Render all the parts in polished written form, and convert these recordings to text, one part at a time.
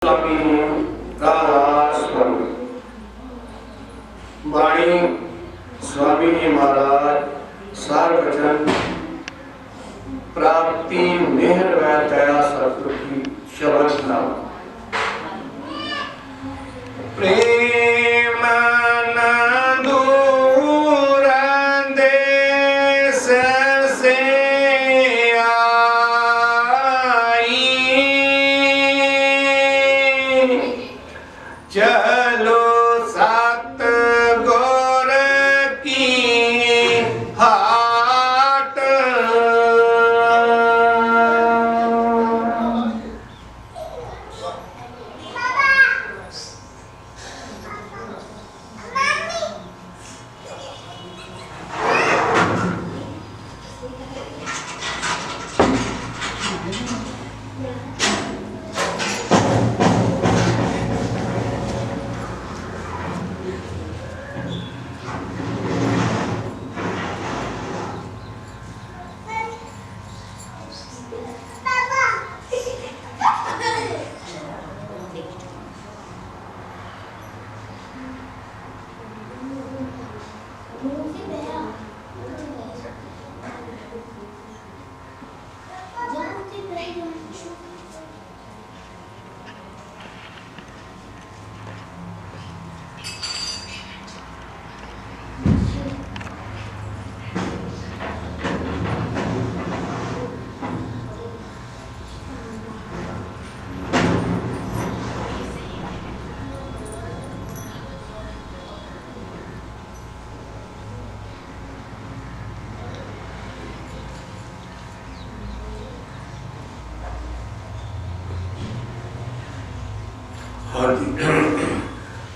स्वामी राधा स्वामी वाणी स्वामी जी महाराज सार वचन प्राप्ति मेहर व दया सतगुरु की शब्द नाम प्रेम दूर देश से चलो सतगुर की हाट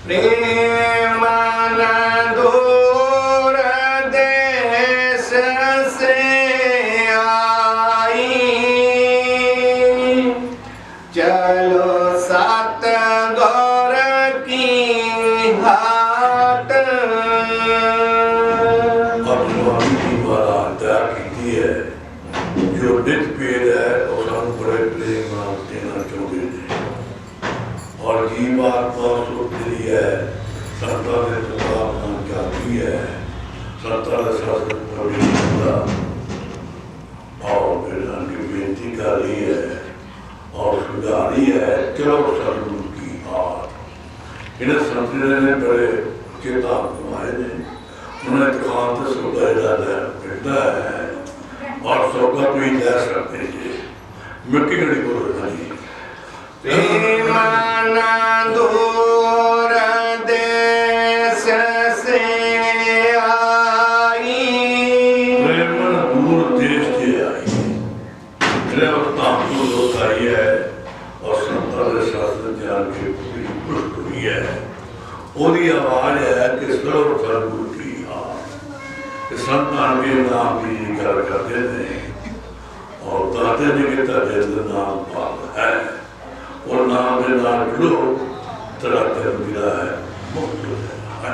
प्रेम दूर देश से आई चलो सतगुर की हाट। जो नित पेड़ है और हम बड़े प्रेम देना चाहते हैं और जीवात्मा सुधरी है संता ने सुधारना चाहती है संता ने शासन प्रवेश किया और फिर उनकी बेनती कर रही है और सुधारी है चलो सतगुरु की बात। इन्हें संतरे ने बड़े चेताव कमाए ने उन्हें दुकान से सौदा मिलता है और सौदा भी ले सकते हैं मिट्टी घड़ी को जी प्रेम दूर देश से आई प्रेम दूर देश से आई दूर आई है और संता शास्त्र ज्ञान की पूरी पुष्ट हुई है ओरी आवाज है कि सर्व सतगुरु की संतान के नाम की गल करते थे और कहते थे कि तेरे नाम पाप है और नाम के नाम जुड़ो तेरा धर्म मिला है मुक्त हो जाएगा।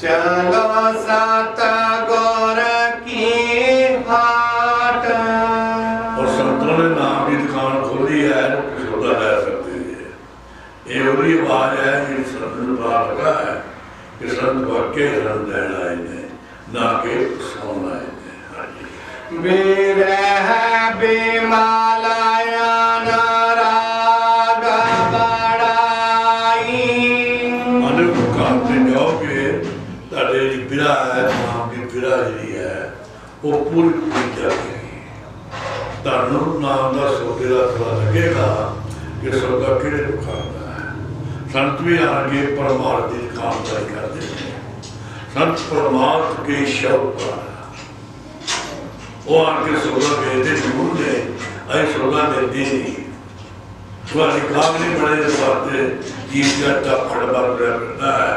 चलो सतगुर की हाट और संतों ने नाम की दुकान खोली है सौदा ले सकते हैं। ये वही आवाज है कि संत ने बात लगा है कि संत वाक्य रंग लेना आए ने ना के सोना आए ने। विरह बिमलायन राग बड़ाई कहते जाओगे तेरे बिरा है नाम की बिरा जी है वो पूरी पूरी जाएगी तानू नाम का सौदे का पता लगेगा कि सौदा किहड़े दुकान का है। संत भी आगे परमार्थ की दुकानदारी करते हैं संत परमार्थ के शब्द पर वो आके सौदा भेजते जरूर ने अरे सौदा देते नहीं तुम्हारी काम नहीं बड़े वास्ते जीव का खड़बा करता है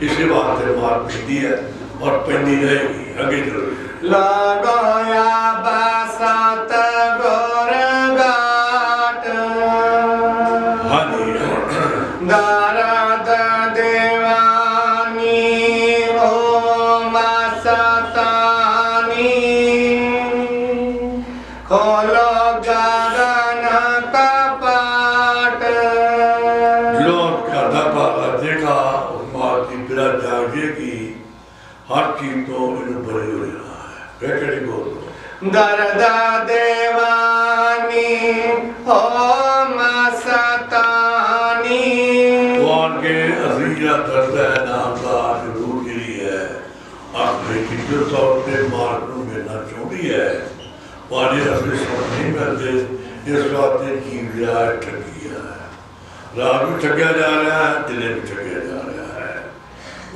इसी वास्ते मार पीती है और पेंदी रहेगी आगे जरूर लगाया बसत गोर घाट हाँ जी दर्द देवानी ओ मस्तानी खोलो गगन कपाट लोग कहता पाला देखा माँ की बिरा जागेगी हर चीज तो इन्हें बड़ी हो रहा है कैसे बोल दर्द देवानी हो मस्तानी कौन के असीला दर्द है नाम का जरूर गिरी है आपने किसी तौर पे मार्ग को मिलना चाहती है वाले अपने समझ नहीं मिलते इस बात ने की विराट ठगी है रात भी ठगया जा रहा है दिन भी ठगया जा रहा है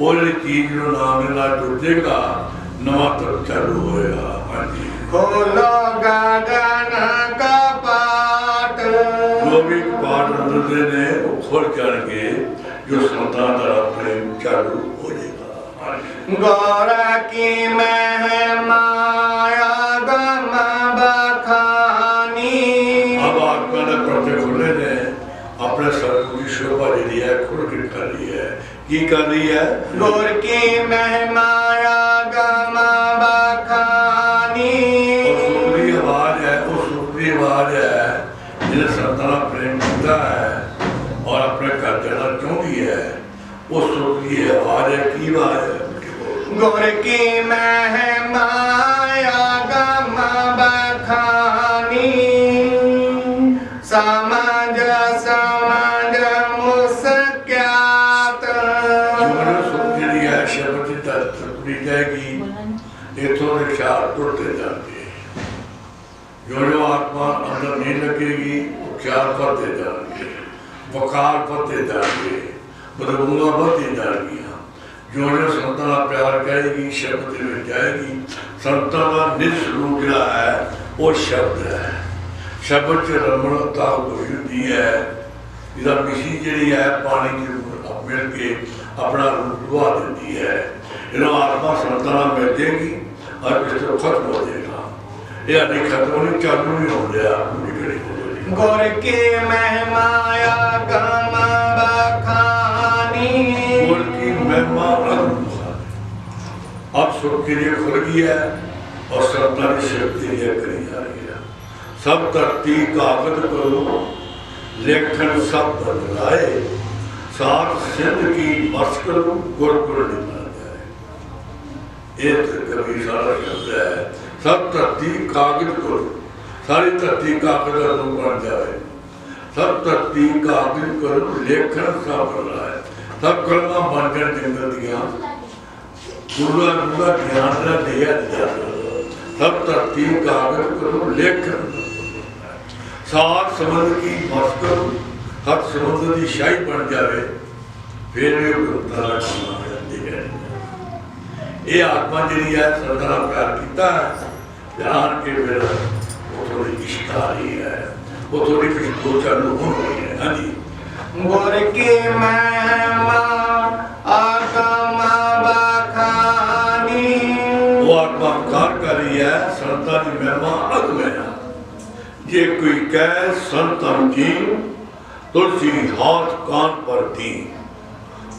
और चीज जो नाम लेना जुड़ेगा नवा तक चालू होएगा हाँ जी खोलो गगन का पाट जो भी पाठ अंदर ने वो खोल जाएंगे जो संतान द्वारा प्रेम चालू हो जाएगा हाँ जी गौर की महिमाया गम बखानी अब आत्मा ने पर्दे खुले ने अपने सर की शोभा ले लिया है खुल के कर रही है की कर रही है गौर की महिमाया गम बखानी और सुंदरी आवाज है वो सुंदरी आवाज है जिन्हें संतान प्रेम करता है और अपने घर जाना चाहती है वो सुंदरी आवाज है की आवाज है गौर की महिमाया गम बखानी समझ समझ मुस्क्यात जो सुंदरी है शब्द की तस्वीर जाएगी इतों के ख्याल टूटते जाएंगे जो आत्मा अंदर नहीं लगेगी वो ख्याल बढ़ते जाएंगे बुखार बढ़ते जाएंगे बदबूंगा बढ़ती जाएंगी जो संतान प्यार करेगी शब्द में जाएगी संतान निज रूप रहा है वो शब्द है शब्द से रमणता होती है इधर मिशी जी है पानी की मिल के अपना रूप लुआ देती है इन्होंने आत्मा संतान मिल जाएगी और इस तरह खत्म हो जाएगा ये नहीं खत्म नहीं चालू नहीं हो गया गौर की महिमाया गम बखानी गौर की महिमा अब सुख के लिए खुल गई है और संतान शक्ति लिए करी जा रही है सब धरती कागज करो लेखन सब बदलाए सात सिंध की मस करो गुरकुल निकल जाए एक कभी सारा शब्द है सब धरती कागज करो सारी धरती कागज बन जाए सब धरती कागज करो लेखन सब बदलाए सब कलमा बन कर जंगल दिया पूरा पूरा ध्यान दिया सब धरती कागज करो लेखन सात समुद्र की मस करो हर समुद्र की शाही बन जाए फिर ये आत्मा जी है सरदार प्यार किया है ध्यान के फिर वो थोड़ी इश्क आ रही है वो थोड़ी कुछ दो चालू हो रही है हाँ जी गौर की महिमा आगम बखानी वो आत्मा कार कर रही है संतान की महिमा अगमें ये कोई कह संतन की तुलसी हाथ कान पर थी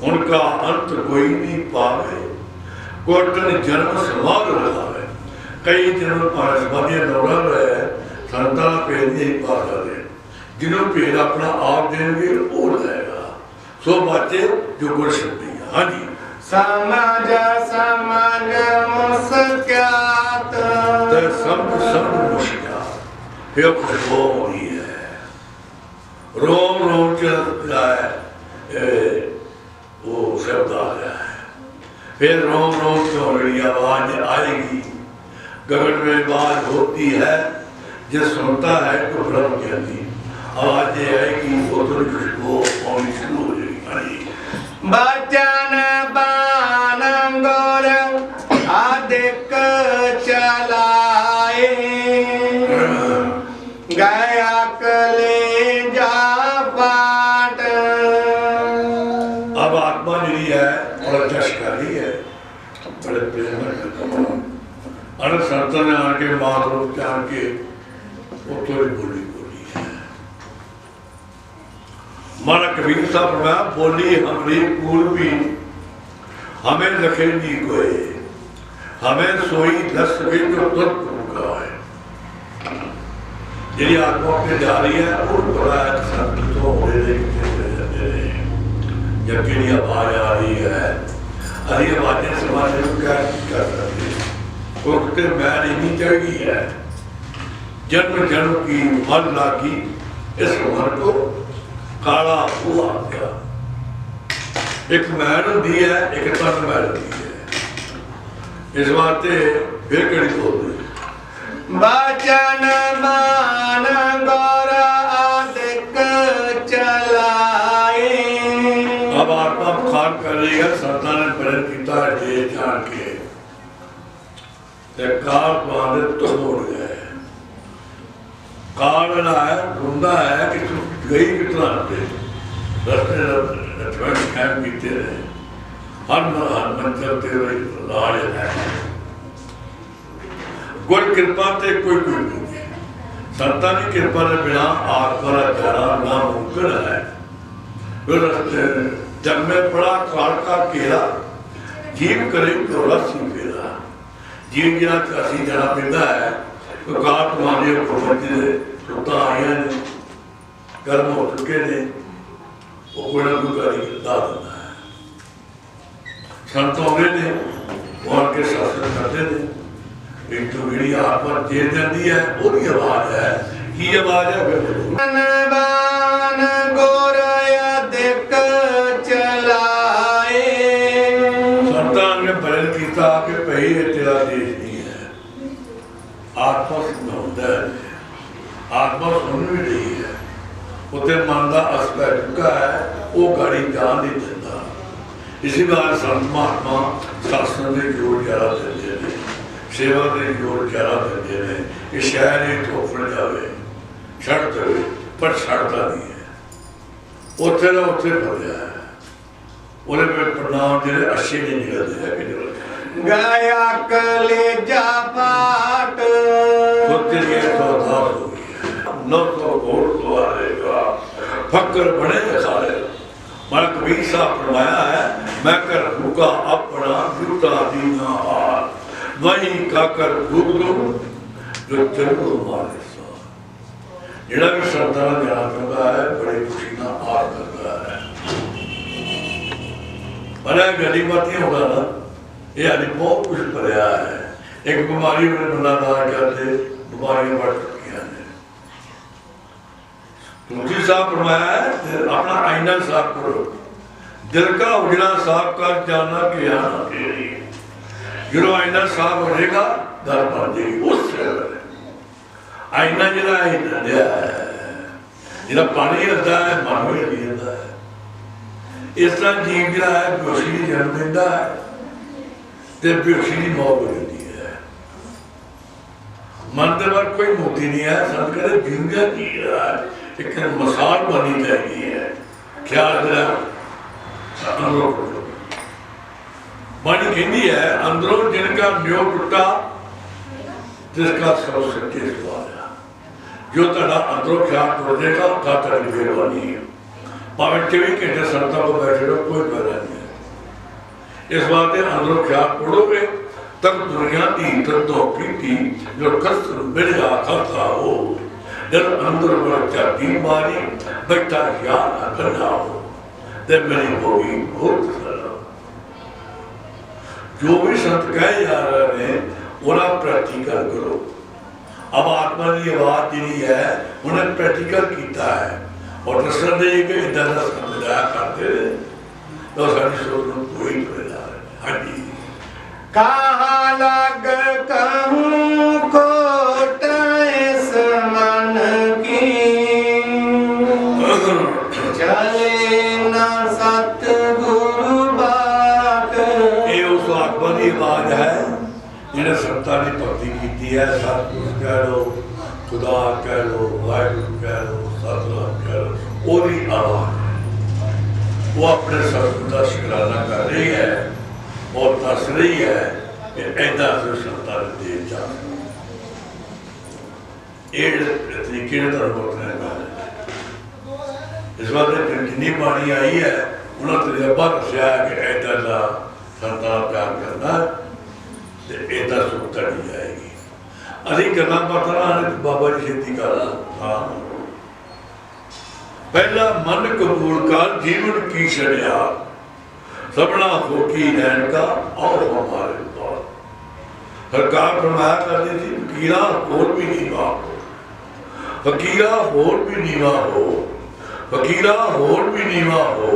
उनका अंत कोई नहीं पावे कोटन जन्म समाग रहा है कई जन्म पर समाधि दौड़ा रहे संतान पेड़ नहीं पा रहे जिन्हों पेड़ अपना आप देंगे वो जाएगा सो बातें जो गुण शक्ति है हाँ जी समझ समझ मुस्क्यात समझ समझ मुश्किल फिर कुछ हो रही है रोम रोम चल रहा है वो शब्द आ गया है फिर रोम रोम की आवाज आएगी गगन में आवाज होती है जो सुनता है तो ब्रह्म ज्ञानी आवाज आएगी वो थोड़ी खुशबू आनी शुरू हो जाएगी बचन बान गौर अधिक चलाए गया कले जा पाट अब आत्मा जी है और जशकारी है बड़े प्रेम अरे संत ने आके माधव जान के वो थोड़ी बोली है मारा कबीर साहब में बोली हमरी पूर्वी हमें लखे जी कोई हमें सोई दस भी तो तुरंत रुका है जी आत्मा अपने जा रही है और बड़ा संत तो हो रहे जबकि ये आवाज आ रही है, अभी आवाजें समाज में क्या कर सकते हैं? वक्त मैल नहीं चढ़ी है, जन्म जन्म की मर लागी, इस उम्र को काला हुआ गया। एक मैल होती है, एक तन मैल होती है। इस वास्ते फिर कड़ी बोल रही बचन मान गौर अधिक चलाए। अब आत्मा बुखार कर रही है, संतान ने बड़े पिता जे जान के काल पाने तो मोड़ गए। काल ना है, ढूंढा है कि तू गई कितना रस्ते कैंप बीते रहे, हर मंजिल तेरे लाज है। गुर कृपा ते कोई नहीं, संतां की कृपा के बिना आत्मा का जाना नामुमकिन है। जब मैं बड़ा काल का घेरा, जीव करे तो रसी फेरा। जीव जहाँ असी जाना पैदा है, तो काल तुम्हारे सुता आई ने, कर्म हो चुके ने, वो कोई ना कोई गाड़ी ला देना है। संत आते ने, वो आके शासन करते हैं। एक तो मेरी आत्मा दे जाती है, वो भी आवाज है, की आवाज है धनवान गोर अधिक चलाए। संतान ने बयान किया कि भाई ये तेरा देश नहीं है। आत्मा समझाता है, आत्मा सुन भी रही है, उसे मन का असला चुका है, वो गाड़ी जान नहीं देता। इसी बार संत महात्मा शासन के जोर ज्यादा देते हैं, सेवा के जोर ज्यादा देते हैं कि शहर ही ठोकर जाए, छड़ दे, पर छड़ता नहीं है। उत्थे का उत्थे फलिया है, उन्हें परिणाम जो अच्छे नहीं निकलते हैं कि गया कलेजा फाट। फकर बने सारे। मैं कबीर साहब फरमाया है, मैं कर भूखा अपना जूता दीना हार, वही काकर भूख दो जो चलो मारे सा। जिहड़ा भी संतां दा ध्यान करता है, बड़ी खुशी ना आर करता है। बड़ा गली बाती होगा ना, ये अभी बहुत कुछ भरिया है। एक बीमारी में बंदा ना करते, बीमारियां बढ़ चुकी हैं। तुलसी साहब फरमाया है, अपना आईना साफ करो, दिल का उजड़ा साफ कर, जाना कि आना तेरी। जो आईना साफ हो जाएगा, घर बन जाएगी। उससे आईना जिहड़ा जिहड़ा पानी हिलदा है, मन भी हिल जाता है। इस तरह जीव जिहड़ा है, बेहोशी जन्म लेंदा है ते बेहोशी की मौत हो जाती है। मन के बाद कोई मोती नहीं है। संत कहते जिंदा की है, एक मिसाल बनी चाहिए है। ख्याल अंदरों मन कहती है, अंदरों जिनका न्यो टूटा, जिसका सब सच्चे सवाल है। जो तेरा अंदरों ख्याल टूट देगा, का तेरी बेरवानी है। भावे 24 घंटे संतां को बैठे रहो, कोई पैदा नहीं है। इस बात अंदरों ख्याल तोड़ोगे, तब दुनिया की दर्दों की जो कसर मिर्जा खाता हो, जब अंदर बच्चा बीमारी बैठा ख्याल करना हो, तब मेरी होगी बहुत सरल। जो भी संत कहे जा रहे हैं, उन्हें प्रैक्टिकल करो। अब आत्मा की आवाज जी है, उन्हें प्रैक्टिकल किया है और दसन दे कि इदा का समझाया करते रहे, तो सारी सोच में कोई पैदा है। हाँ जी, कहाँ लग कहूँ खोट इस मन की, चले न सतगुरु बाट। ये उस आत्मा की आवाज है जिन्हें संतां ने भक्ति की है। सतगुरु कह लो, खुदा कह लो, वाहिगुरु कह लो, सतनाम कह लो, वही आवाज है। वो अपने सतगुरु का शुकराना कर रही है और दस रही है कि ऐसा से संतां ने दे जा तरीके इस बात जिन्नी बाणी आई है, उन्होंने तजर्बा दसिया कि ऐसा का संतां प्यार करना तो ऐसा सुख धड़ी जाएगी। अभी गल्लां बातां बाबा जी छेती कर हाँ पहला मन कबूल का जीवन की शरिया सबना होकी रहन का और हमारे पास सरकार फरमाया करती थी फकीरा होर भी नीवा हो, फकीरा होर भी नीवा हो, फकीरा होर भी नीवा हो,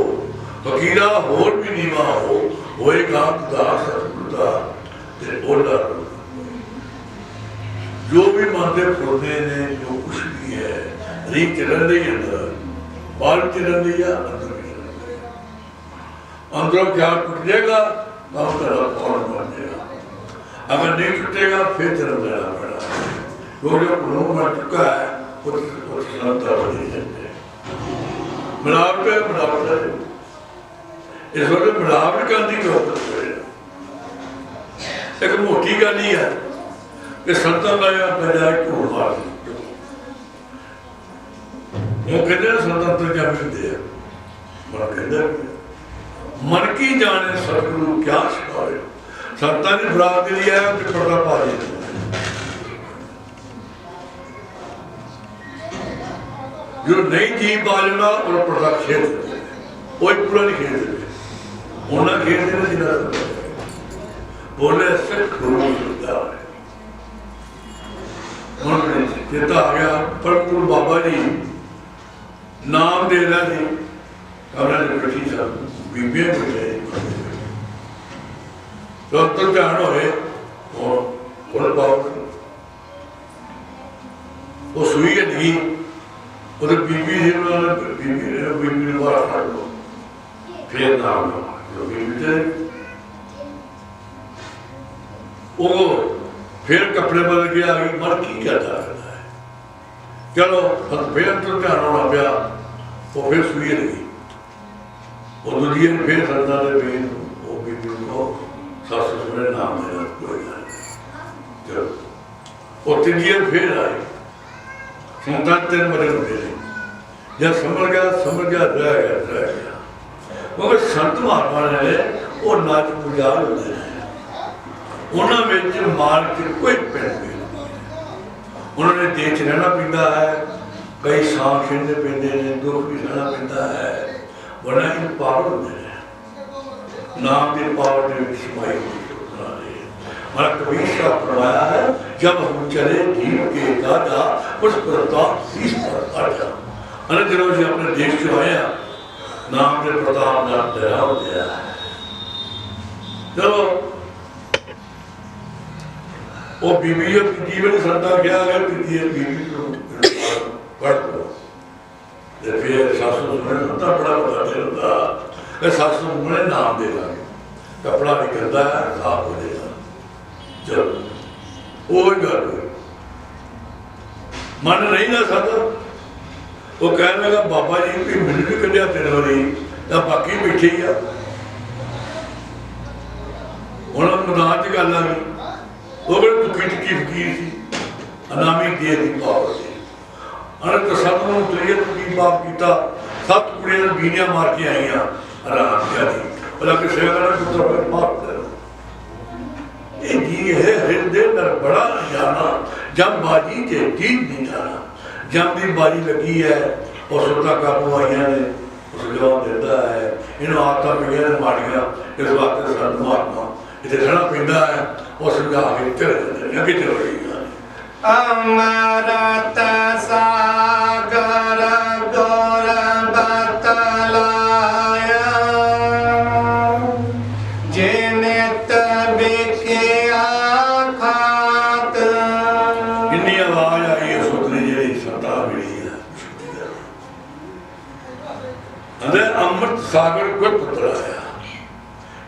फकीरा होर भी नीवा हो, होएगा खुदा सतगुरदा ते ओला। जो भी मानते फुरने ने जो कुछ भी है रीत चलन दी अंदर बाहर चलन दी या अंदर भी चलन दी। अंदरों क्या टूट जाएगा तो तेरा कौन बन जाएगा, अगर नहीं टूटेगा फिर चलन देना पड़ा। जो जो गुणों में चुका है वो संता बनी जाते हैं। मिलावट है इस वक्त मिलावट करने की औकत है। एक मोटी गल ही है कि संतां का बजाय ढूंढ मार वो कहते संतां तो क्या मिलते हैं मन कहते मन की जाने सतगुरु क्या सिखाए। संतां ने खुराक के लिए आया तो पर्दा पा दिया। जो नहीं जी पा लेना और पर्दा खेल वो पूरा नहीं खेल देते उन्हें खेल देना जिन्हें बोले सिख गुरु है। चेता आ गया परमपुर बाबा जी नाम दे रहा थी कमरा बैठी सब बीबियां बैठे तो तो ध्यान हो वो सुई लगी उधर बीबी बीबी ने बाहर काट लो फिर नाम जो बीबी थे वो फिर कपड़े बदल के आ गई मर की क्या था चलो फिर तो ध्यान होना पाया वो फिर सुई लगी वो दूसरी ने फिर सरदा ने भी वो बीबी को सास ससुर नाम देना कोई गल नहीं। चलो वो तीजी फिर आई सुनता 3 बजे होते जब समझ गया रह गया मगर संत महात्मा ने वो नाच पुजार होते हैं उन्होंने मार के कोई पिंड नहीं उन्होंने देश रहना पैदा है कई सांप खेलने पैदे ने दुख भी सहना पैदा है वरना इन पावर होते हैं नाम के पावर ने समाई हमारा कबीर का फरमाया है जब हम चले जीव के दादा उस प्रताप शीश पर आजा अनंत दिनों से अपने देश से आया नाम के प्रताप नाम दया हो गया है। चलो वो बीबी की जीवन संता क्या है बीबी पढ़ लो फिर सासू सुने होता बड़ा बताते होता सासू सुने नाम देगा कपड़ा भी करता है साफ हो जाएगा। चलो वो गल मन नहीं ना सकता वो कहने लगा बाबा जी भी मैंने भी कढ़िया 3 बारी बाकी बैठे ही आ हूँ मैदान च गल आ गई वो बड़े दुखी टुकी फकीर सी अनामी दे दी पावर से अनंत सतगुरु तरीयत की बाप किया 7 कुड़ियां बीनियां मार के आई आराम किया भला किसी का पुत्र मार जी है हृदय में बड़ा जाना जब बाजी के ठीक नहीं जाना जब भी बाजी लगी है और सुरता काबू आइया ने उस जवाब देता है इन आदत पीड़िया ने माड़िया इस वास्ते संत महात्मा इतने रहना पैदा है और समझा के चले अगे चलो रही अमृत सागर गौर बतलाया जिने तबिकिया खात इन्नी आवाज आई है सुतरी जी सता मिली है अरे अमृत सागर कोई पतलाया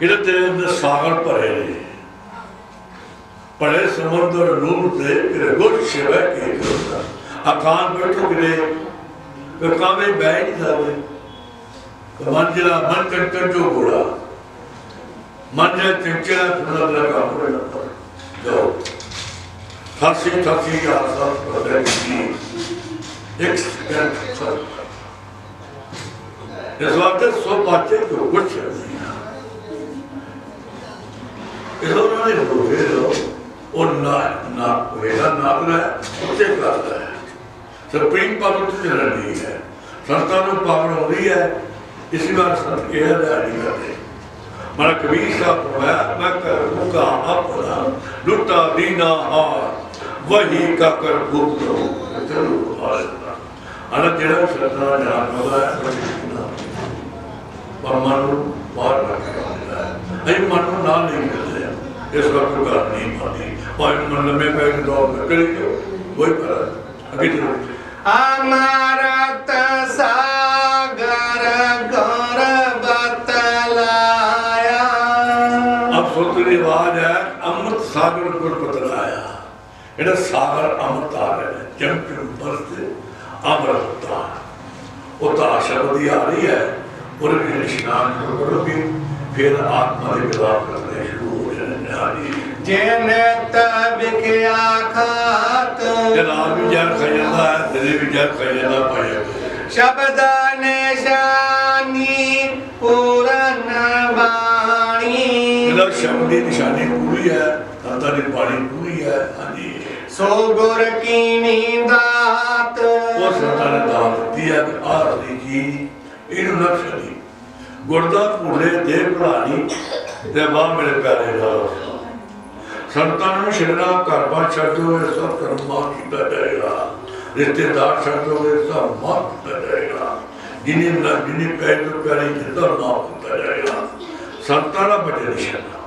इधर तेरे अंदर सागर भरे ने पढ़े समुद्र नूर दे फिर गुर शिव के जोता अकान बैठो गिरे तो कामे बैठ जावे तो मन जरा मन कंकन जो घोड़ा मन जरा चिंचड़ा सुना लगा पूरे न जाओ फांसी का आसास पकड़ की एक सेकंड इस वास्ते सो बातें तो कुछ नहीं इस उन्होंने रोके लो और ना होएगा ना रहा है उससे कर रहा है सुप्रीम पावर तो चल रही है संतां नूं पावर आउंदी है, इसी बार संत कहा नहीं करते। मेरा कबीर साहब फरमाया, मैं करूँगा अपना लुटा दीना हार वही का कर भूख दो अना जेड़ा संतां जान होता है पर मन बाहर रखा है मन को ना नहीं करते इस वक्त गल नहीं पाती भाई मन लम्बे पैर दौड़ करी कोई पर अगे चलो अमरत सागर गौर बतलाया। अब सुनते आवाज है अमृत सागर गुर बतलाया जेड़ा सागर अमृत आ रहा है चमचम बरसते अमृत वो तो शब्द आ रही है और स्नान करो भी फिर आत्मा के खिलाफ करने शुरू हो जाए जिन तब क्या खात जनाब भी जर खा जाता है दिल भी जर खा जाता पाया शब्द निशानी पूरन वाणी। शब्द की निशानी पूरी है संतां की बाणी पूरी है। हाँ जी सो गुर की नींदात वो संतां ने दात दी है कि आ रही चीज इन्हू न छड़ी गुरदा भूले दे भलानी ते वाह मेरे प्यारे लाल संतां नूं छड्डना घर बार छड्ड दो सब कर्म माफ कीता जाएगा रिश्तेदार छड्ड दो सब माफ कीता जाएगा जिन्हें पैर तो प्यारे जिंदा माफ कीता जाएगा संतां दा बचे नहीं छड्डना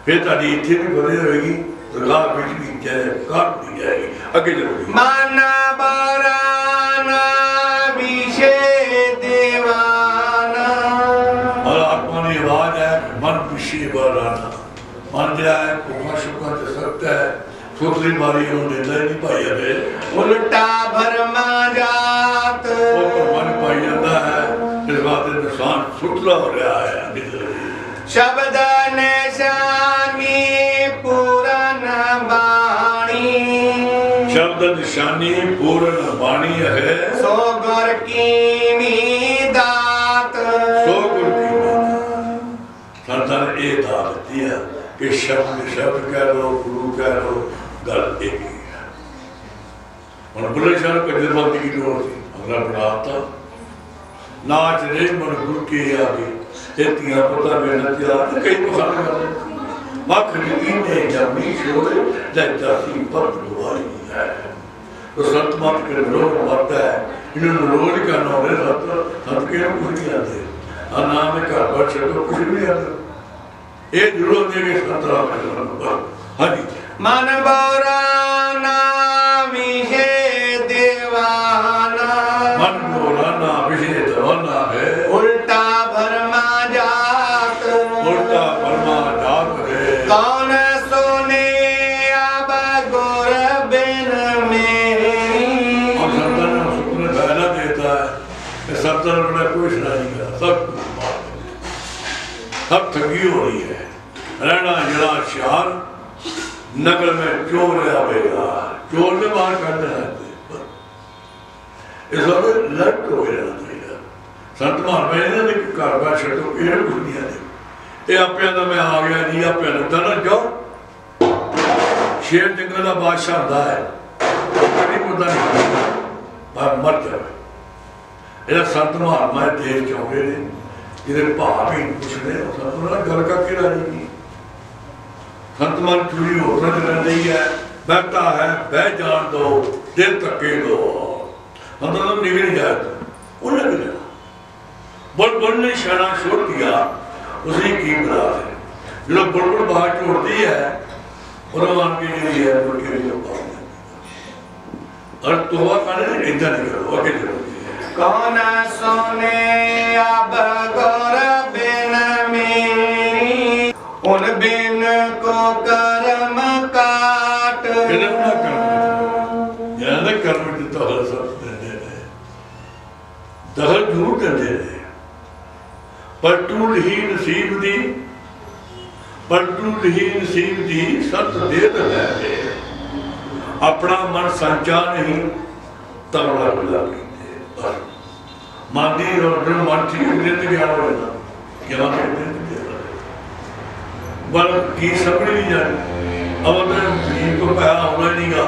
फिर तुहाडी इत्थे भी बधी होएगी दरगाह विच भी जयकार होई जाएगी अगे चलो मन बराना विषे दीवाना। और आत्मा की आवाज है मन पिछे बराना मन जो है भुखा शुखा से सकता है सुतली मारी देता ही नहीं पाई अबे उल्टा भरमा जात मन पाई जाता है इस बात नुकसान सुतला हो रहा है शब्द निशानी पूरन वाणी। शब्द निशानी पूर्ण वाणी है सो गुर की दात सो गुर की संतां ने ये दात दी है कि शब्द कह लो गुरु कह लो गल एक ही है। हम बुले शहर कजरबंदी की लोड़ थी अगला बनाता नाच रे मन गुरु के आगे इतनियां पता मेहनत याद कई पसंद कर मख ने जमी छोड़े जैसी पर दुआई है तो संत मत के लोग मत है इन्होंने रोज करना हो संत के कुछ नहीं आते नाम घर पर छो कुछ नहीं आते ये जरूर देंगे संत। हाँ जी मन बोराना विषे दीवाना मन बोराना विषय दीवाना है उल्टा भरमा जात उल्टा भरमा जात है कौन सुने अब गुर बिन मेरी। और संतान सुखने पहला देता है संतान बड़ा कोई सुना नहीं करता सब ठगी हो रही है रहना जरा शहर नगर में चोर आवेगा चोर ने बाहर कर देना इस वक्त लट हो रहना चाहिए संत महान मैंने ने घर बार छो ये कुछ नहीं आते ये आपे का मैं आ गया जी आपे ना जाओ शेर जंगल का बादशाह होता है कभी मुद्दा नहीं पर मर जाए यह संत महात्मा देश चाहते हैं जिन्हें भाव ही पूछने संत गल का किड़ा नहीं संत मन चूड़ी होटल रहती है बैठा है बह जान दो दिल धक्के दो मतलब निकल जाए उन्हें भी लेना बुलबुल ने शाना छोड़ दिया उसी की बना है जो बुलबुल बाहर छोड़ती है उन्होंने के लिए और तोबा करने इधर नहीं करो आगे चलो कौन सोने अब गुर बिन मेरी उन बिन को कर्म काट कर्म दखल जरूर देते हैं पर टूल ही नसीब दी पर टूल ही नसीब दी सत देत है अपना मन संचा नहीं तबला मिला मन की मन ठीक दिन गया क्या पर की समझ नहीं जाती अब अगर गरीब को पैसा आना नहीं गा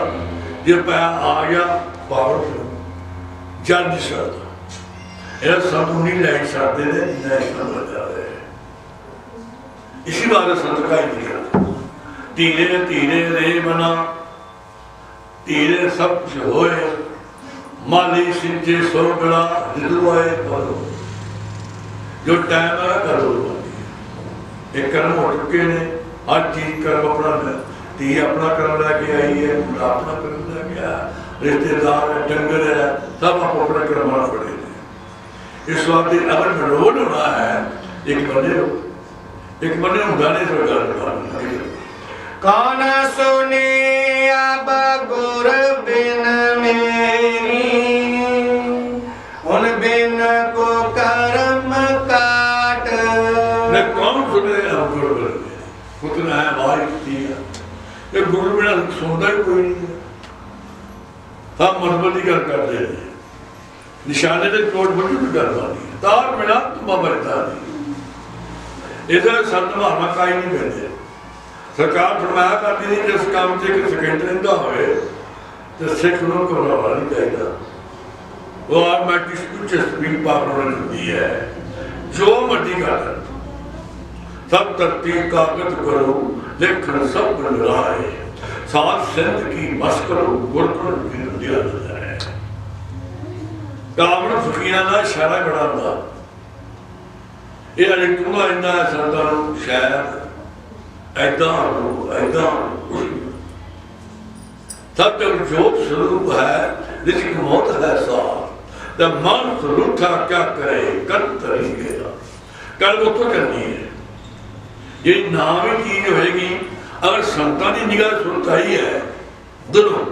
जो पैसा आ गया पावर जज सकता यह संत नहीं लै सकते नहीं समझ जाए। इसी बारे संत का ही लिखा धीरे धीरे रे मना धीरे सब कुछ होए माली सिंचे सो गड़ा हिलवाए करो जो टाइम है करो। एक कर्म हो चुके ने हर चीज कर्म अपना धी अपना कर्म लैके आई है मुंडा अपना कर्म लैके आया रिश्तेदार है डंगर है सब आप अपना कर्म पड़े ने। इस वास्ते अगर मनोज होना है एक बने गाने से गल कौन सुने अब गुर बिन मेरी उन बिन को कर्म काट। कौन सुने अब गुरु बिन उतना है आवाज की है ये गुरु बिना सुनता ही कोई नहीं है। हम मनबल की गल करते हैं निशाने से चोट बड़ी भी गल वाली तार बिना तुम बरता नहीं इधर संत मारना का ही नहीं पैदे। सरकार फरमाया करती थी जिस काम से एक सेकेंड रहा हो तो सिख को घबराना नहीं चाहिए। वो ऑटोमैटिक कुछ स्पीड पावर होती है जो मर्जी कर सब तरतीब कागज करो लेखन सब बन रहा है साथ सिंध की बस करो गुरकुल की दिया जाए। कामन फकीर का इशारा बड़ा होता ये अरे कहना इन्ना संतान शायद ऐदा सब जब जोत स्वरूप है रिजिक मौत है साथ जब मन रूठा क्या करे कर तरीकेगा कल वो तो करनी है। ये नाम ही चीज होगी अगर संतान की निगाह सुनता ही है दोनों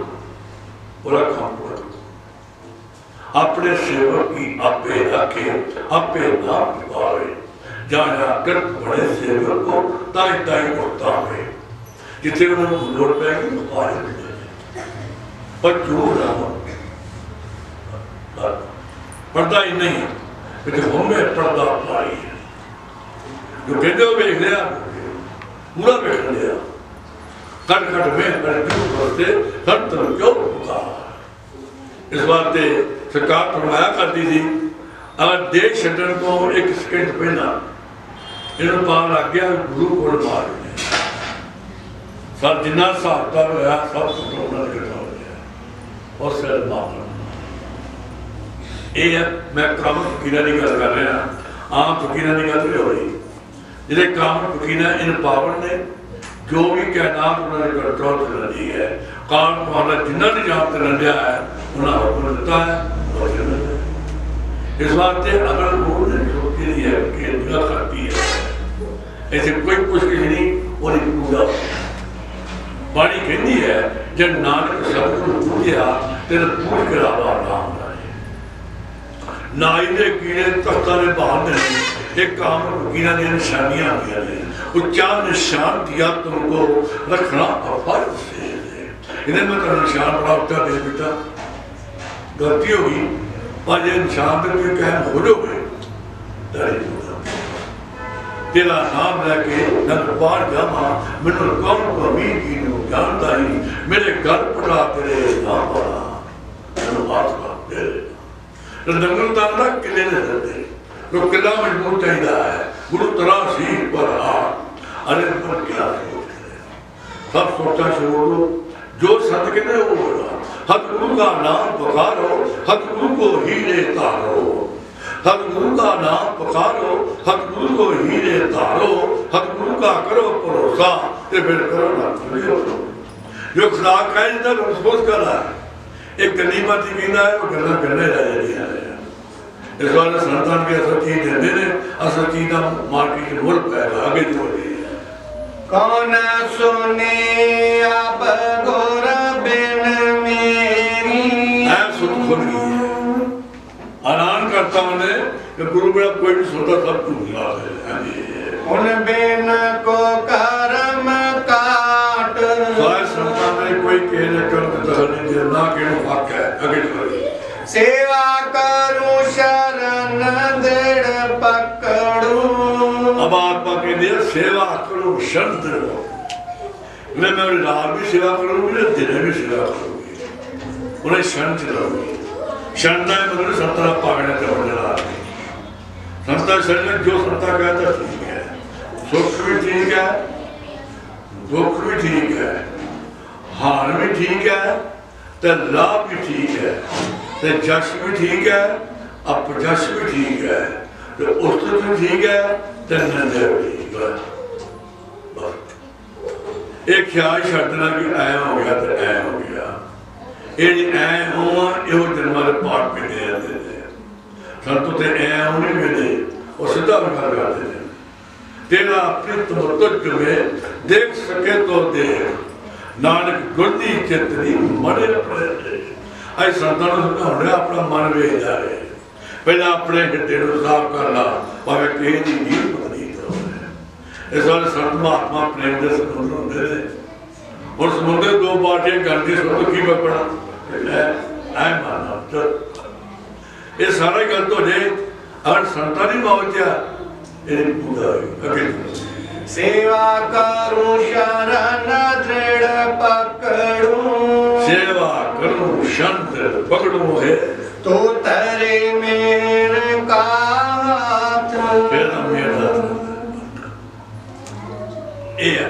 पूरा काम करो अपने सेवक की आपे रखे आपे नाम पावे जहाँ कर बड़े सेवक को ताई ताई उठता है जितने उन्होंने लोड़ पैगी तो आज पर जो पर्दा ही नहीं लेकिन हमें पर्दा पाई है जो कहते हो देख लिया पूरा देख लिया कट कट में क्यों करते हर तरफ क्यों होता। इस बात से सरकार फरमाया करती थी अगर देश छड्डण को एक सेकंड पहला इन्होंने पार लग गया गुरु को मार सर जिन्ना हिसाब होया सब कुछ उन्होंने इकट्ठा हो गया और सिर मार ये मैं काम फकीर की गल कर रहा आम फकीर की गल नहीं हो रही जिसे काम फकीर इन पावर ने जो भी कैनात उन्होंने कंट्रोल कर ली है काम पाना जिन्होंने निजाम कर लिया है उन्होंने हुक्म दिता है। इस वास्ते अगर उन्होंने सोची नहीं है कि निगाह करती है ऐसे कोई पुष्टि नहीं और पूरा बाणी कहती है जब नानक शब्द को पूजा तेरे पूज के अलावा नाम नाई के कीड़े तख्ता ने बाहर नहीं एक काम फकीर दी निशानियां आदि ने उच्चा निशान दिया तुमको रखना फर्ज से इन्हें मैं तेरा निशान बड़ा उच्चा दे बेटा गलती होगी पर ये निशान पर कोई कहम हो जाओगे तेरा नाम लैके नंद पार जावा मैनू कौन कमी की जानता ही मेरे घर पड़ा तेरे नाम वाला मैनू हाथ का तेरे नंगल दादा किले ने रहते तो किला मजबूत चाहिए है गुरु तरा सी पर हाथ अरे पर क्या सब सोचा छोड़ दो जो सत कहते वो बोला हद गुरु का नाम पुकारो हद गुरु को हीरे तारो हद गुरु का नाम पुकारो हद गुरु को हीरे तारो हद गुरु का करो भरोसा ते फिर करो ना जो खुदा कहे ना महसूस कर रहा है एक गली बाती कहना है वो गल्ला करने रह जाती है। इस बार संतान के असर चीज देते ने असर चीज का मार्केट मुल पैदा आगे जो कौन सुने अब गुर बिन मेरी सुन खुल गई ऐलान करता मैंने कि गुरु मेरा कोई नहीं सुनता सब झूठा है उन बिन को कर्म काट सारे संतान में कोई कहने कर्म दखल नहीं दे ना कहने हक है आगे चलो सेवा करूं शरण दृढ़ पकड़ू अब आत्मा के लिए सेवा करूं शरण दृढ़ मैं रात भी सेवा करूंगी दिन भी सेवा करूंगी उन्हें शरण चलाऊंगी शरणा मतलब संता पागने का बदला संता शरण जो संता कहता ठीक है, सुख भी ठीक है, दुख भी ठीक है, हार भी ठीक है, तो लाभ भी ठीक है, तो जश भी ठीक है, अपजश भी ठीक है, तो उस्तत भी ठीक है, तो निंदा भी ठीक है। एक ख्याल छड्डना कि ऐ हो गया तो ऐ हो गया, ये ऐ होवा यो जन्म के पाठ पे दे जाते हैं संतों ते ऐ होने मिले और सीधा विकार करते हैं। तेरा प्रीत तुझ में देख सके तो देख नानक गुरदी चितनी मरे पड़े। ऐ संतां नूं समझाउणे अपना मन वेख जा रहे पहले अपने हिरदे नूं साफ कर ला भावें किसी दी नींद बदली करो। इस वाले संत महात्मा प्रेम के समुद्र होंगे ने और समुद्र दो पार्टियां करती समुद्र की बकड़ा ऐ माना ये सारा गलत हो जाए अगर संता नहीं पहुंचा ये पूरा अगे सेवा करूं शरण दृढ़ पकड़ूं, सेवा करूं शरण पकड़ूं है तो तेरे मेरे का हाथ तेरा मेरा ये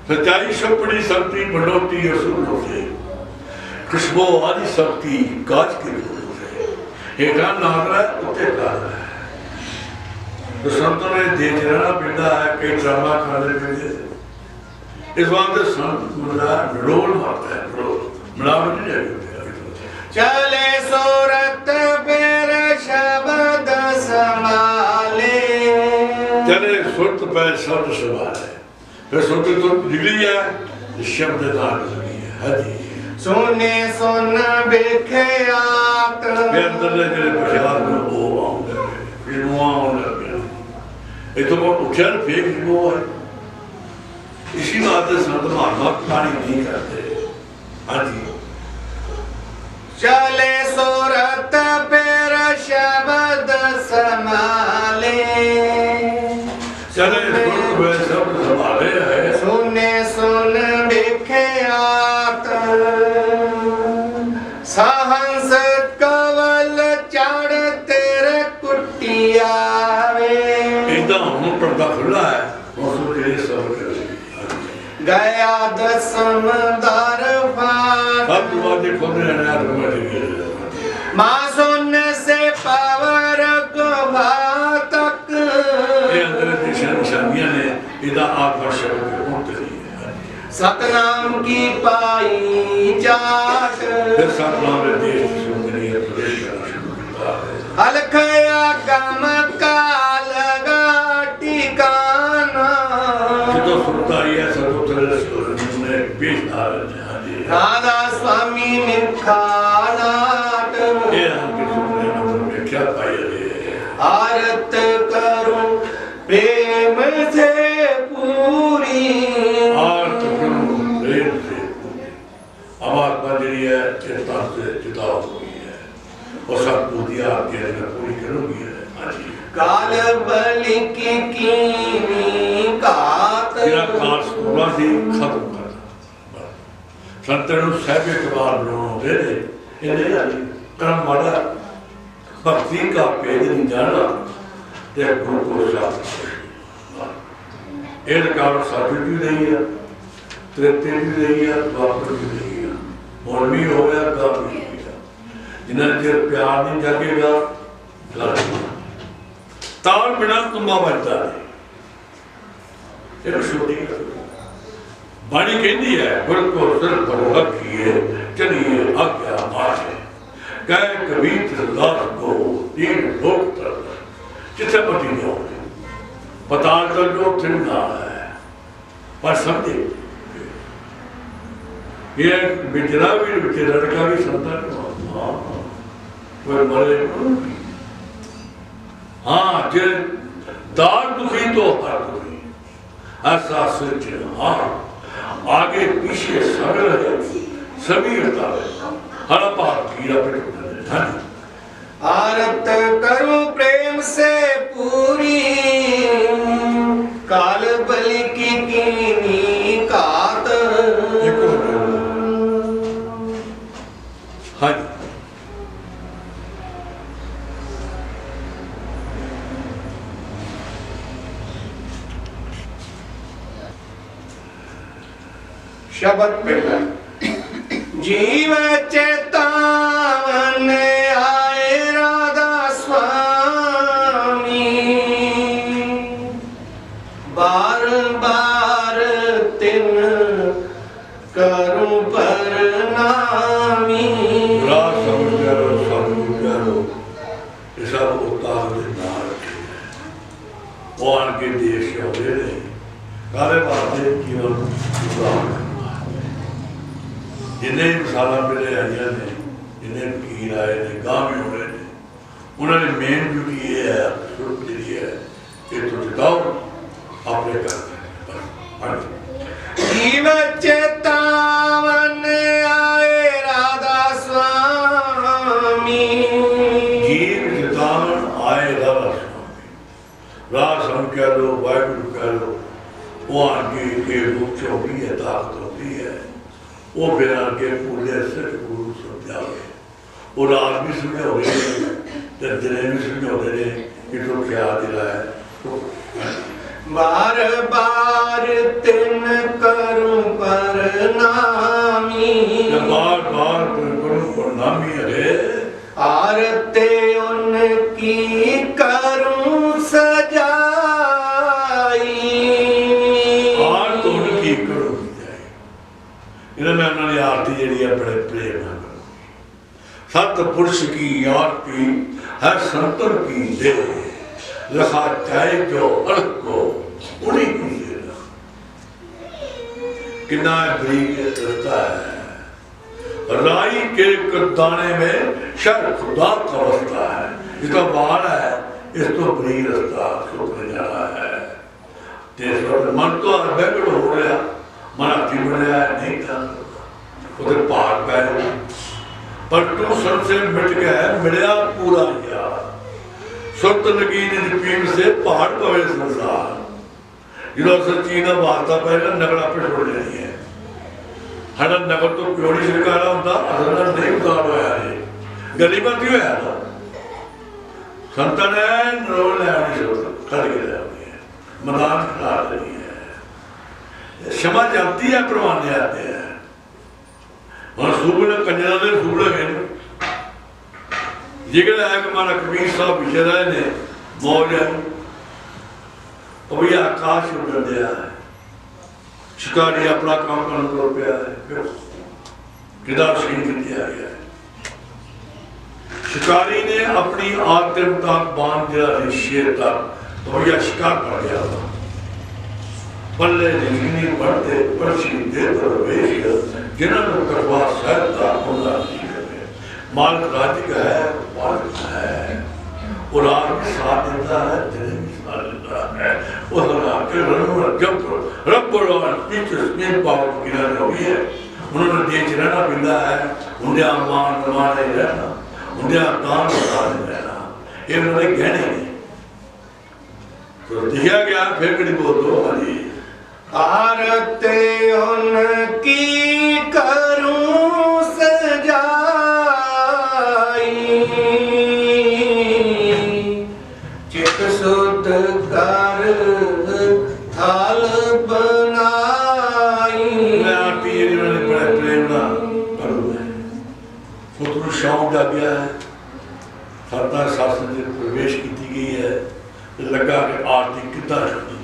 सच्चाई सपड़ी शक्ति बढ़ोती असुरों से खुशबू आदि शक्ति काज के हेठा नागरा उत्ते काला है। तो संतों ने देख रहना पिंडा है कई ड्रामा खाने पीते इस बात से संत मिला रोल मारता है रोल मिलावट नहीं है। चले सूरत पेर शब्द संभाले, चले सुरत पे शब्द संभाले फिर सुरत तो निकली है शब्द दान लगी है। हाँ जी सुने सुन बिख्यात फिर अंदर ने तेरे बख्यात में वो आऊंगे फिर वो आऊंगे ये तो बहुत उठा फेंक वो है। इसी बात से संत महात्मा कहानी नहीं करते। हाँ जी चले सूरत पेर शब्द संभाले, चले सुरत पे शब्द संभाले है। सुने सुन बिख्यात सहंस कवल चढ़ तेरे कुटिया इतना हम पर्दा खुला है मौसम के लिए सब गया दसम दरबार अब तुम्हारे खोने रहना तुम्हारे माँ सुन से पावर गुभा तक ये अंदर की निशानियां ने इधर आकर्षण के मुक्त है। सतनाम की पाई जाट फिर सतनाम रे देश की सुंदरी है प्रदेश का शुरू किया है। अलखया गम काल टिकाना तो सुनता ही है सतोत्तर ने पेश आ रहे हैं। राधा स्वामी निखानाट ये हम की सुनने में क्या पाई है। आरत करूं प्रेम से पूरी आरत करूं प्रेम से आवाज बजरी है चिंता से चिता हुई है और सब पूजिया आपके अंदर पूरी करूंगी है। काल बलि की कीनी कात तेरा काल पूरा ही खत्म कर संतनु सहबे के बाद लोगों दे दे इन्हें कर्म मारा भक्ति का पेज नहीं जाना ते गुरु को साथ एक काल साधु भी नहीं है त्रेते भी नहीं है द्वापर भी नहीं है और भी हो गया काम भी हो गया जिन्हें चिर प्यार नहीं जागेगा ताल बिना तुम्बा बजता है। एक छोटी बाणी कहती है गुरु को सिर पर रखिए चलिए आज्ञा मारे कह कबीर दास को तीन लोक तर जिसे पति हो पताल कर जो थिरना है पर समझे ये बिचरा भी लड़का भी संतान कोई मरे हाँ जे दाल दुखी तो हर दुखी ऐसा सोच हाँ आगे पीछे सगल है सभी होता है हर पार कीड़ा पिट हाँ आरत करूं प्रेम से पूरी काल बलि की कीनी कात हाँ शब्द पहला जीव चेतावन आए राधा स्वामी बार बार तिन करूं परनामी रात समझ करो ये सब उतार दे नाल वो आन के देश आते ने काले बाते केवल उतार जिन्हें मिसाला मिले आइया ने जिन्हें फकीर आए ने गांव में हो रहे ने उन्होंने मेन ड्यूटी ये है शुरू जी है कि तो जिताओ आपने करना है जीव चेतावन आए राधा स्वामी जीव चेतावन आए राधा स्वामी राज हम कह लो वाहिगुरु कह लो वो आगे के रूप से होती है ताकत होती है वो फिर आगे पूरे सिख गुरु समझावे और रात भी समझा रहे दिन भी समझा रहे कि तो क्या दिला है तो बार बार तिन करूं परनामी बार बार करूं परनामी है आरते उनकी करूं सजाई आर तो उनकी करूं इन्हें मैं उन्होंने आरती जी है बड़े प्रेम है सतपुरुष की आरती है संतन की दे लखा चाहे जो अर्थ को उन्हीं की देना कितना बरीक रस्ता है राई के दाने में शर खुदा का रास्ता है इसका बाल है इस तो बरीक रास्ता सुखने जाना है मन तो बेगड़ हो रहा मन हाथी बनया नहीं था उधर पहाड़ पै पर तू सबसे मिट गया मिलया पूरा यार सुत लगी पीड़ से पहाड़ पवे संसार जो सच्ची ना वार्ता पहले नगड़ा पे छोड़ लेनी है हड़ा नगर तो क्यों नहीं सरकारा होता असल नहीं उतार होया है गली में क्यों है था संतान है नरोल है नहीं सोता खड़ के रहे हैं मैदान खड़ा रही है क्षमा जाती है परवाने आते हैं और सूबे कंजरा दे सूबे हैं जिगड़ है कि हमारा कबीर साहब पीछे रहे ने मौज है और भैया आकाश उड़ दिया है शिकारी अपना काम करने को पे है किधर सीन दिया गया है शिकारी ने अपनी आत्म तक बांध दिया शेर तक तो भैया शिकार कर गया था बल्ले जिंदगी बढ़ते पर्ची दे दरवेश जिन्होंने करवा सहता होना मालिक राज्य का है मालिक है और आदमी साथ देता है तेरे भी साथ देता है वो के जब रब पीछे स्मेल पावर किनारे हुई है उन्होंने देश रहना पिंदा है उन्हें मान कमाने रहना उन्हें दान बताने रहना ये उन्होंने गहने नहीं तो दिया गया फिर कड़ी बोल दो हरी आरते उनकी करूं सजाई चित शुद्ध कर थाल बनाई मैं आरती ये जिन्होंने बड़े प्रेम ना करूँ पुत्र शौक जा गया है सत्ता शासन में प्रवेश की गई है लगा के आरती कितना शुद्ध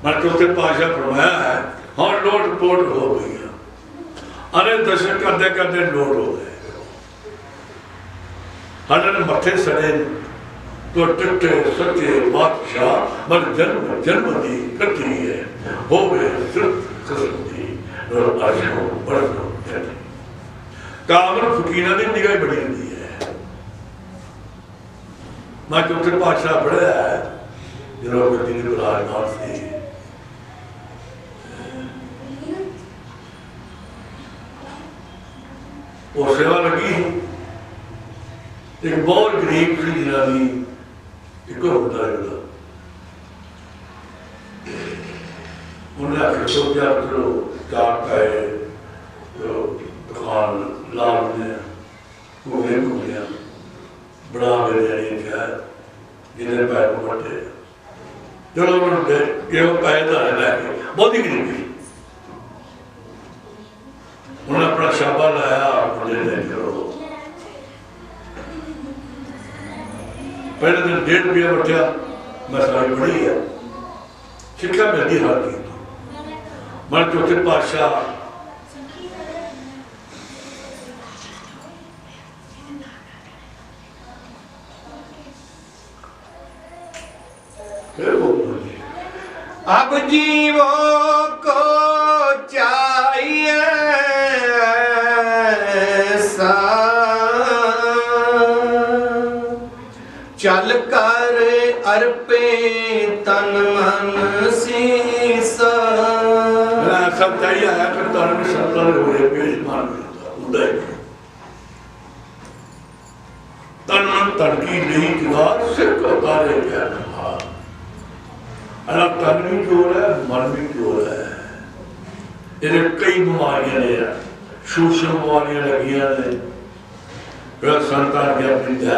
मैं चौथे पातशाह फरमाया है हाँ लोट पोट हो गई अरे दर्शन करते करते लोट हो गए हमारे मथे सड़े तो टिट्टे सच्चे बादशाह मन जन्म जन्म दी कटी है हो गए सिर्फ कसम दी और आशा बड़ा कामर फकीरा की निगाह बड़ी होती है मैं चौथे पातशाह पढ़िया है जो गद्दी विराजमान से वो सेवा लगी एक बहुत गरीब सी जनानी एक होता है उन्हें आखिर तो क्या चलो चार का है तो दुकान लाभ ने घूमे घूमिया बड़ा मेरे जानी क्या जिन्हें पैर को बटे चलो उन्होंने ये पैदा है बहुत ही गरीबी उन्हें अपना शाबा लाया मुझे ले करो। पहले दिन 1.5 रुपया बचा, मैं सारी पढ़ी है, शिक्षा मिलती हर की। मैं चौथे पातशाह अब जीवों को चाहिए सा चल कर अर्पे तन मन सीसा। सब चाहिए है कि तन में संतन हो रहे पेश मान उदय तन मन तड़की नहीं किनार सिर को तारे प्यार अलग तन भी जोर है, मन भी जोर है। ये कई बीमारियां ने सूक्ष्म बीमारियां लगियां ने संतान की अपनी दया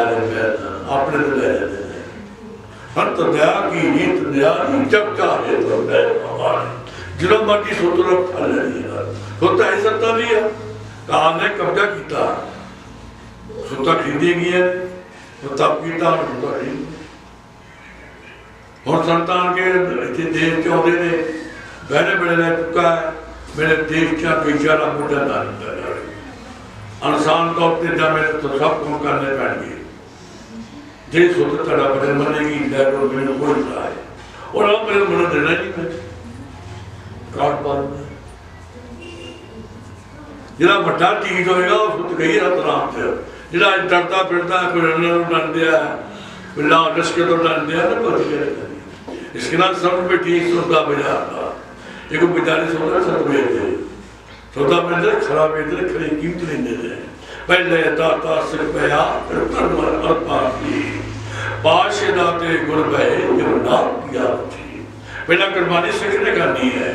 अपने तो ले लेते हैं। हर तो दया की नीत दया जब चाहे तो जो मर्जी सोचो फल सोता है सत्ता भी है काम ने कब्जा किया सोता खरीदी गई है तो तब किया सोता खरीद और संतान के देश चाहते ने बहने बड़े रह चुका है मेरे देश का बेचारा मुद्दा ना इंसान तौर पर जब मेरे तो सब काम करने पैणगे जे सोच तड़ा बड़े मनेगी लैरो मेरे कोई रहा है और अब मेरे मन देना ही मैं काट पार जिला बड़ा चीज होएगा उसको कही रात रात से जिला डरता फिरता है कोई रन डर दिया कोई ला लश्कर तो डर दिया ना कुछ इसके नाम सब पे ठीक सौदा बाजार था एक बेचारे सौदा सब बेच दे सौदा बेच दे खराब बेच दे खरी कीमत लेने दे पहले दाता सिर पया फिर कर्म अर्पाती बादशाह दाते गुर भय जब नाम किया थी पहला कुर्बानी सीखने का नहीं है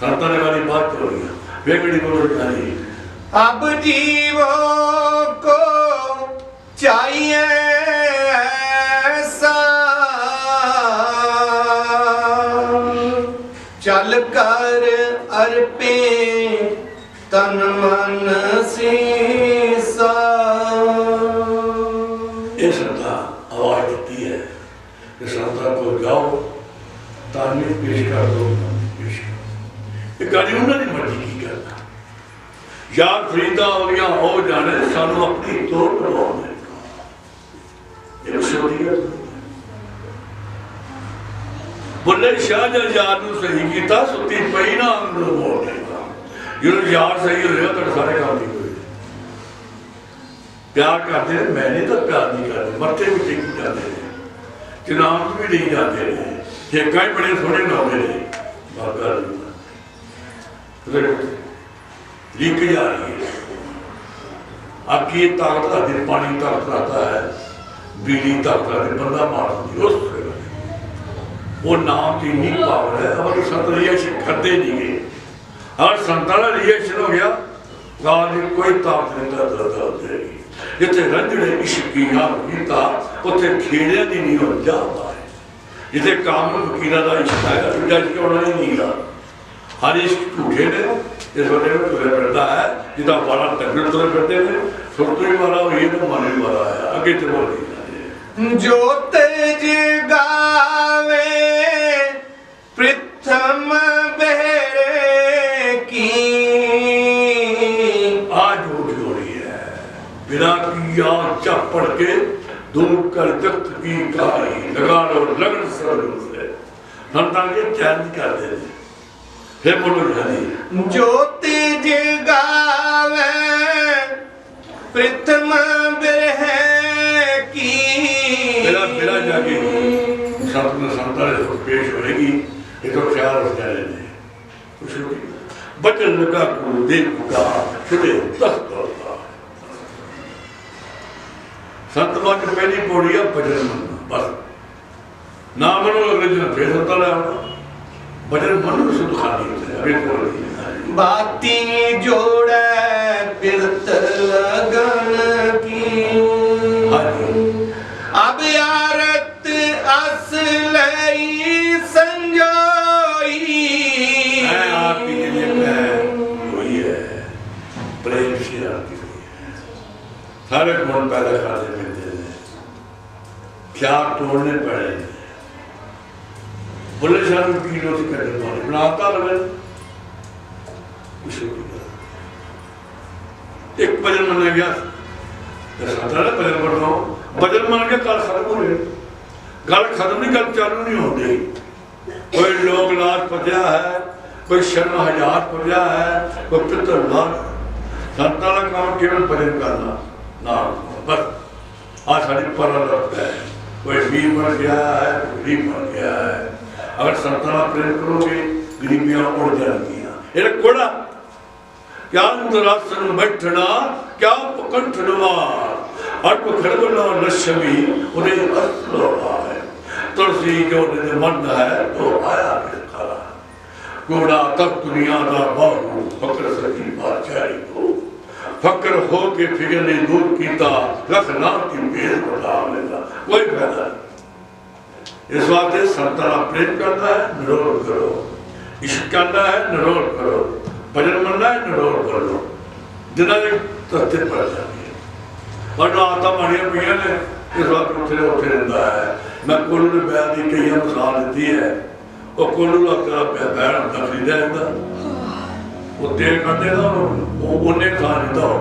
संतान वाली बात हो रही है बेगड़ी बोल रही अब जीवों को चाहिए ऐसा चल कर अर्पे तन मन सीसा। ये श्रद्धा आवाज देती है कि श्रद्धा को जाओ तालीम पेश कर दो पेश कर ये गाड़ी उन्होंने मर्जी की करना यार फरीदा और या हो जाने सानू अपनी तोड़ करवाने एक छोटी बुल्ले शाह जब यार सही किया सुती पई ना बोलने जो यार सही हो तो सारे काम नहीं हुए प्यार करते हैं मैंने तो प्यार नहीं करते मत्थे भी ठीक जाते हैं चुनाव भी नहीं जाते हैं ये कई बड़े थोड़े नौले हैं लीक जा रही है आपकी ताकत आती पानी ताकत आता है बिजली ताकत आती बंदा मारती उस वो नाम की नहीं पावर है और संत रिएक्शन करते नहीं गए और संतान रिएक्शन हो गया गाल में कोई ताकत नहीं करता देगी जिथे रंजड़े इश्क की याद कीता उथे खेड़िया दी नहीं हो जाता है जिथे कामन फकीरा दा इश्क है जज क्यों नहीं नीला हर इश्क झूठे ने इस वजह में तुरे फिरता है जिदा वाला तगड़ तुरे फिरते थे सुरतुरी वाला ये तो माने वाला है आगे तो बोली जोत जगावे प्रथम बेरे की आज उठ हो रही है बिना किया चपड़ के दूर कर जख्त की काई लगा लो लगन सर से संतान के चैलेंज कर दे हे बोलो जानी जोत जगावे प्रथम बेरे की मेरा जाके संत में संतान पेश होगी ये तो ख्याल हो जाए कुछ बचन लगा को देख का छुटे तख्त होता संत मन पहली पौड़ी है भजन मन बस ना मनो अगले दिन फिर होता रहा भजन मन में सुध खाली होते हैं अभी पौड़ी बाती जोड़े बिरत लगन की अब यारत असलई संजोई आपकी लिए वही है सारे गुण पैदा करने मिलते हैं, क्या तोड़ने पड़े। बोले शाह की रोटी करने बनाता लगे एक भजन मन गया, भजन पढ़ रहा हूँ, भजन मन के गल खत्म हो गई, गल खत्म नहीं, गल चालू नहीं होती। कोई लोक नाच पढ़िया है, कोई शर्म हजार पढ़िया है, कोई पितर नाच। संतां का काम केवल भजन करना ना, बस आज सारी परलत है। कोई वीर बन गया है, कोई गरीब बन गया है। अगर संतां का प्रेम करोगे गरीबियां उड़ जाएंगियां। ये कोड़ा क्या अंतरासन बैठना, क्या कंठनवार अट खड़बना नशमी उन्हें असलो है। तुलसी जो ने मन है तो आया खरा, कोड़ा तक दुनिया दा बाहू फकर सकी बादशाही को, फकर हो के फिगर ने दूर कीता लख नाम की बेल बढ़ा लेगा, कोई फायदा नहीं। इस वास्ते संतां दा प्रेम करना है, निरोल करो, इश्क करना है, निरोल करो, भजन मनना है, निरोल कर लो, जिन्होंने तत्ते पड़ जाएंगे। और जो आदत माड़ियां पईयां ने इस वक्त उठे रहता है। मैं कोलू ने बैल की कई मिसाल दी है, वो कोलू का बैल होता खरीदा जाता, वो तेल कर देगा, वो उन्हें खा लेता हो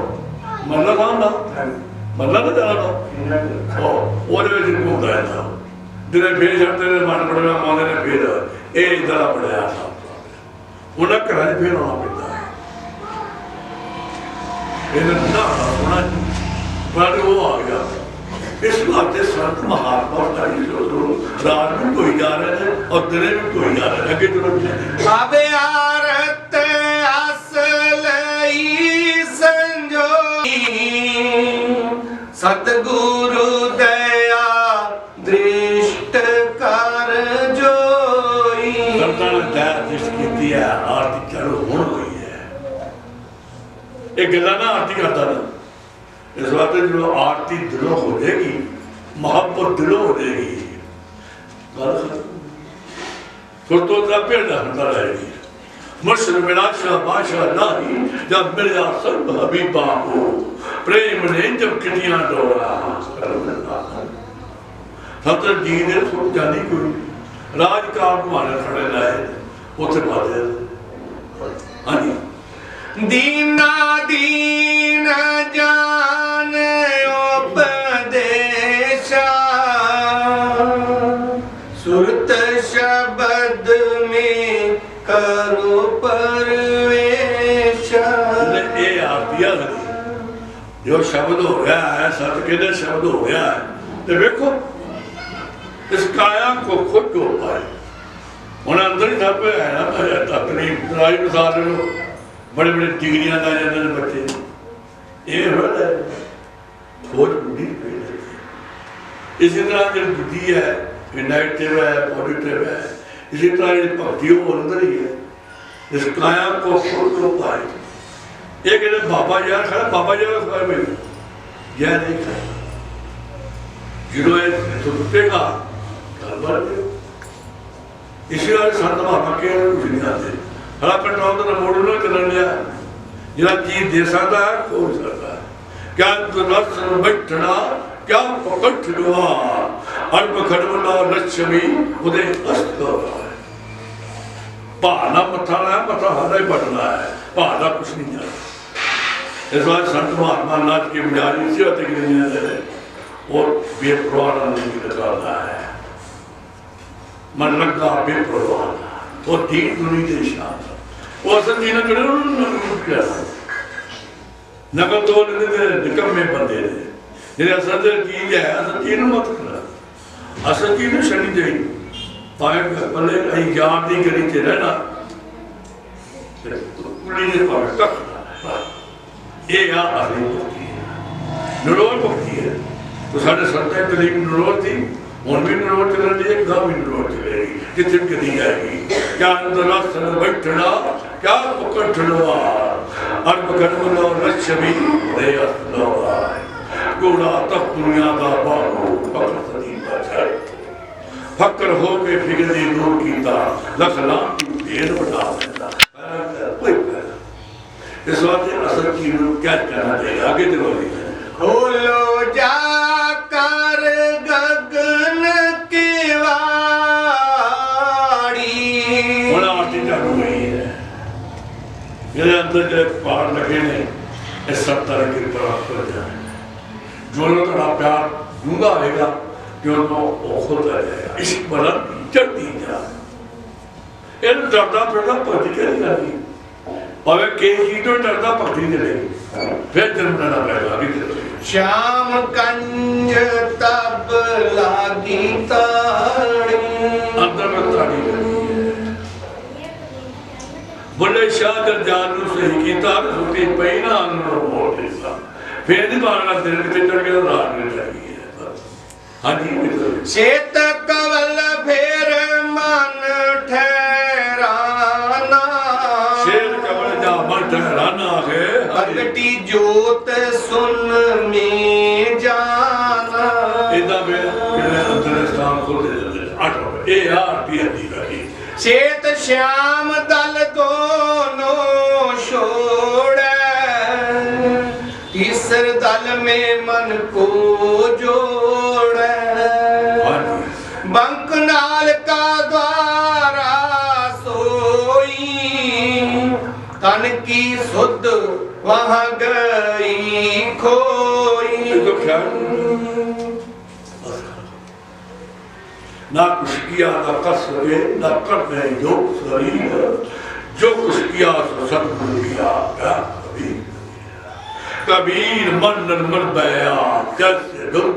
मरना खाना मरना तो जाना वो घूमता रहता दिन फिर छड़ते मन पड़ना माने ने फिर ये इधर पढ़ाया था उन्हें घर फिर आना पैदा होना पर वो आ गया। इस वास्ते संत महात्मा रात भी कोई जा रहे हैं और दिन भी कोई जा रहे हैं। अगे चलो अबे आरत असलई संजोई सतगुरु दया दृष्ट कर जोई। संतां ने दया दृष्ट की है, आरती चलो हुण हुई है। एक गल्ला ना आरती करता ना, इस वास्ते जो आरती दिलों हो जाएगी, मोहब्बत दिलों हो जाएगी, तो पेड़ हंदा रहेगी। मुर्शिद मिला शाबाशा नाही जब मिला सब हबीबा को, प्रेम ने जब किटियां डोरा सतर जी ने सुन जानी कोई राजकाल तुम्हारे खड़े लाए उसे पाते। हाँ जी दीना दीन जान उपदेशा सुरत शब्द में करो परवेशा। ये आरतियां लगी जो शब्द हो गया है, सत के शब्द हो गया है, तो देखो इस काया को खुद को पाए उन्हें अंदर ही सब है ना। अपनी राज मिसाल लो, बड़े बड़े डिग्रियां ला जाते हैं बच्चे, ये खोज बुद्धि। इसी तरह जो बुद्धि है नेगेटिव है, पॉजिटिव है, इसी तरह भक्ति वो अंदर ही है। इस काया को खुद को पाए। ये कहते बाबा यार खड़ा, बाबा यार खाए भाई यह नहीं खाए जो सुटेगा इसी वाले संत महात्मा के कुछ नहीं आते। हरा पेट्रोल तो मोड़ लो चलन लिया जिला चीज दे सकता है खोल सकता है। क्या रस बैठना क्या पकड़वा अल्प खड़वना लक्ष्मी उदय अस्त भाना मथा ना मथा हरा ही बढ़ना है, भाना कुछ नहीं जाता। इस बार संत महात्मा नाथ की बुझानी से और बेप्रवाह नहीं निकालना है। मन लगा बेप्रवाह वो ठीक दुनी के निशान वो असल जी ने करे नकल तो निकम्मे बंदे ने जिन्हें असल चीज है, असल चीज मत कर, असल चीज नहीं छड़ी चाहिए। भावे पहले कहीं जान की गली च रहना कुड़ी ने भावे कख ये आ असली भक्ति है, निरोल भक्ति है। तो साढ़े संतां कलीम निरोल थी, हुण भी निरोल चल रही है, गांव भी निरोल चलेगी, जिथे कदी जाएगी। क्या अंतरासन बैठना क्या पकड़वा अर्प करवना लक्ष्मी दे असलवा कोड़ा तक दुनिया का बाबू पकड़ सदी बादशाह फकर हो के फिगरी दूर कीता लख लाख की भेद बढ़ा देता। कोई फायदा इस वास्ते असल चीज क्या कहना चाहिए आगे चलो। खोलो अंदर जो पार लगे ने इस सब तरह की प्राप्त हो जाए जो लोग थोड़ा प्यार डूंगा होगा जो वो खुद आ जाएगा इस बदल चढ़ती जाए इन डरदा फिरदा भक्ति करी जाती भावे किसी चीज तो डरदा भक्ति चलेगी फिर जन्म लेना पड़ेगा अभी चलेगी श्याम कंज तब लागी ताड़ी अंदर में ताड़ी लगी है बुल्ले शाह जब जानू सही कीता सुटी पई ना अंदर बोल देता फिर नहीं मारना दिल के चढ़ के रात में लगी है हाँ जी चेत कवल फेर मन ठहराना शेर कवल जा मन ठहराना है भगटी जोत सुन में जाना इदा में अंदर स्थान खोल दे 8 रुपए ए यार पी रही चेत श्याम दल दोनों छोड़े तीसर दल में मन को जोड़े बंकनाल का द्वारा सोई तन की सुध वहां गई खोई तो क्या ना कुछ किया ना कर सके ना करने योग शरीर जो कुछ किया सो सब किया क्या कबीर मन निर्मल बया कैसे दुख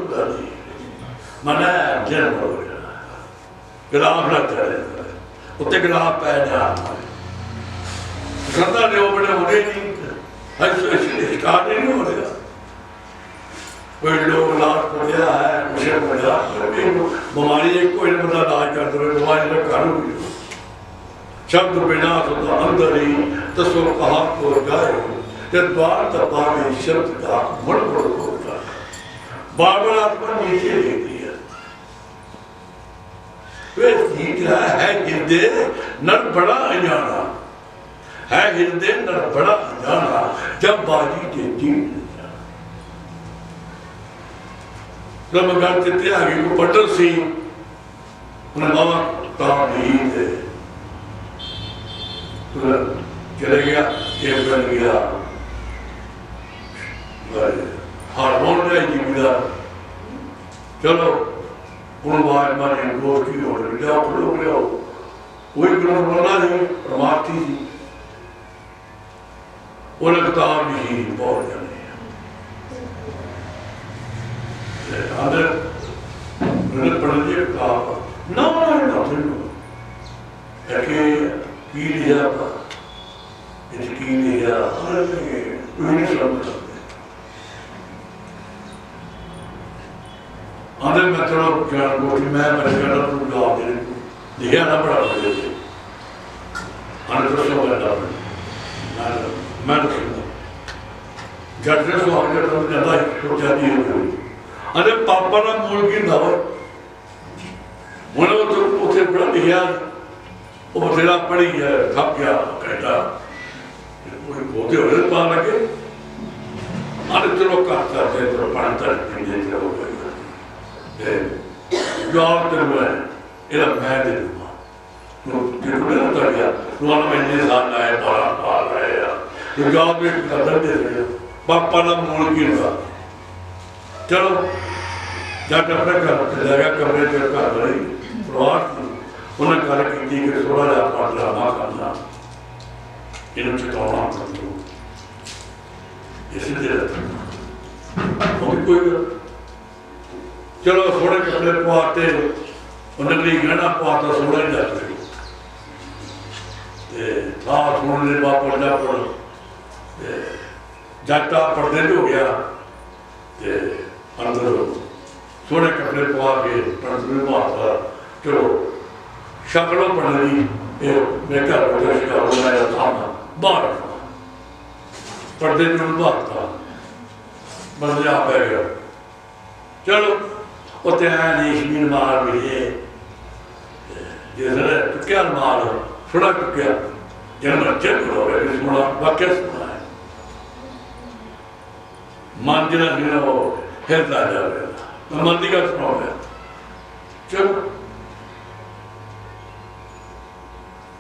मना जन्म हो गया गुलाब ना करे उत्ते गुलाब पै जा सदा ने वो बड़े हो गए नहीं ऐसे स्टार्ट नहीं हो रहा कोई लोग इलाज पढ़िया है मुझे पढ़िया बीमारी एक कोई बंदा इलाज कर दे बीमारी का कारण भी शब्द बिना तो अंदर ही तसो कहा को गाय ते द्वार दबा में शब्द का मुड़ मुड़ होता बार बार आत्मा नीचे लेती है वे ठीक है हृदय नर बड़ा अनजाना है हृदय नर बड़ा अनजाना जब बाजी देती जब मगर चित्ते आगे को पटल सी उन्हें बाबा काम नहीं थे चले गया एक बन गया हारमोन जाए जिम्मेदार चलो उन बार मारे दोस्त की हो रही जाओ खड़ो गया कोई ग्रहण बना नहीं परमार्थी थी उन्हें किताब नहीं बहुत जाने अंदर मैंने पढ़ लिया कहा ना कि लिया इसकी लिया नहीं समझ सकते अंदर मैं थोड़ा ज्ञान को मैं कहना तुम जवाब दे लिखा ना पढ़ा पड़े अंदर मैं तो सुनता जट से सवाल करता हूँ ज्यादा सोचा नहीं अरे पापा ना मूल की दावा उन्हें तो उसे बड़ा लिखा वो बथेरा पढ़ी है थक गया कहता होते हुए पा लगे अरे चलो करता है तो पढ़ता है हो गई जवाब तो हुआ है इधर मैं दे दूंगा तो होता गया तुम्हारा महीने साल आए 12 साल आए तो जवाब एक कदर दे रहे पापा ना मूल की दावा चलो जब अपने घर लगा कमरे के घर रही परिवार उन्हें गल की कि थोड़ा जहा आप ड्रामा करना इन्हें चुकाना कर दो इसलिए कोई चलो थोड़े कपड़े पवाते उन्हें नहीं गहना पवाता थोड़ा ही जाते सुनने बाप जा पर जाटा पर्दे हो गया अंदर थोड़े कपड़े पवा के पंद्रह मारता चलो शक्लों पढ़नी मैं घर बैठा शिकार बनाया था बाहर पर्दे में भागता बंदे आ पै गया चलो उत्ते नीशमीन मार मिले जिसने टुक्या मार थोड़ा टुक्या जन्म चेक हो गया सुना वाक्य सुना है मन जिला वो हिलता जा रहा मंदी का सुना गया चलो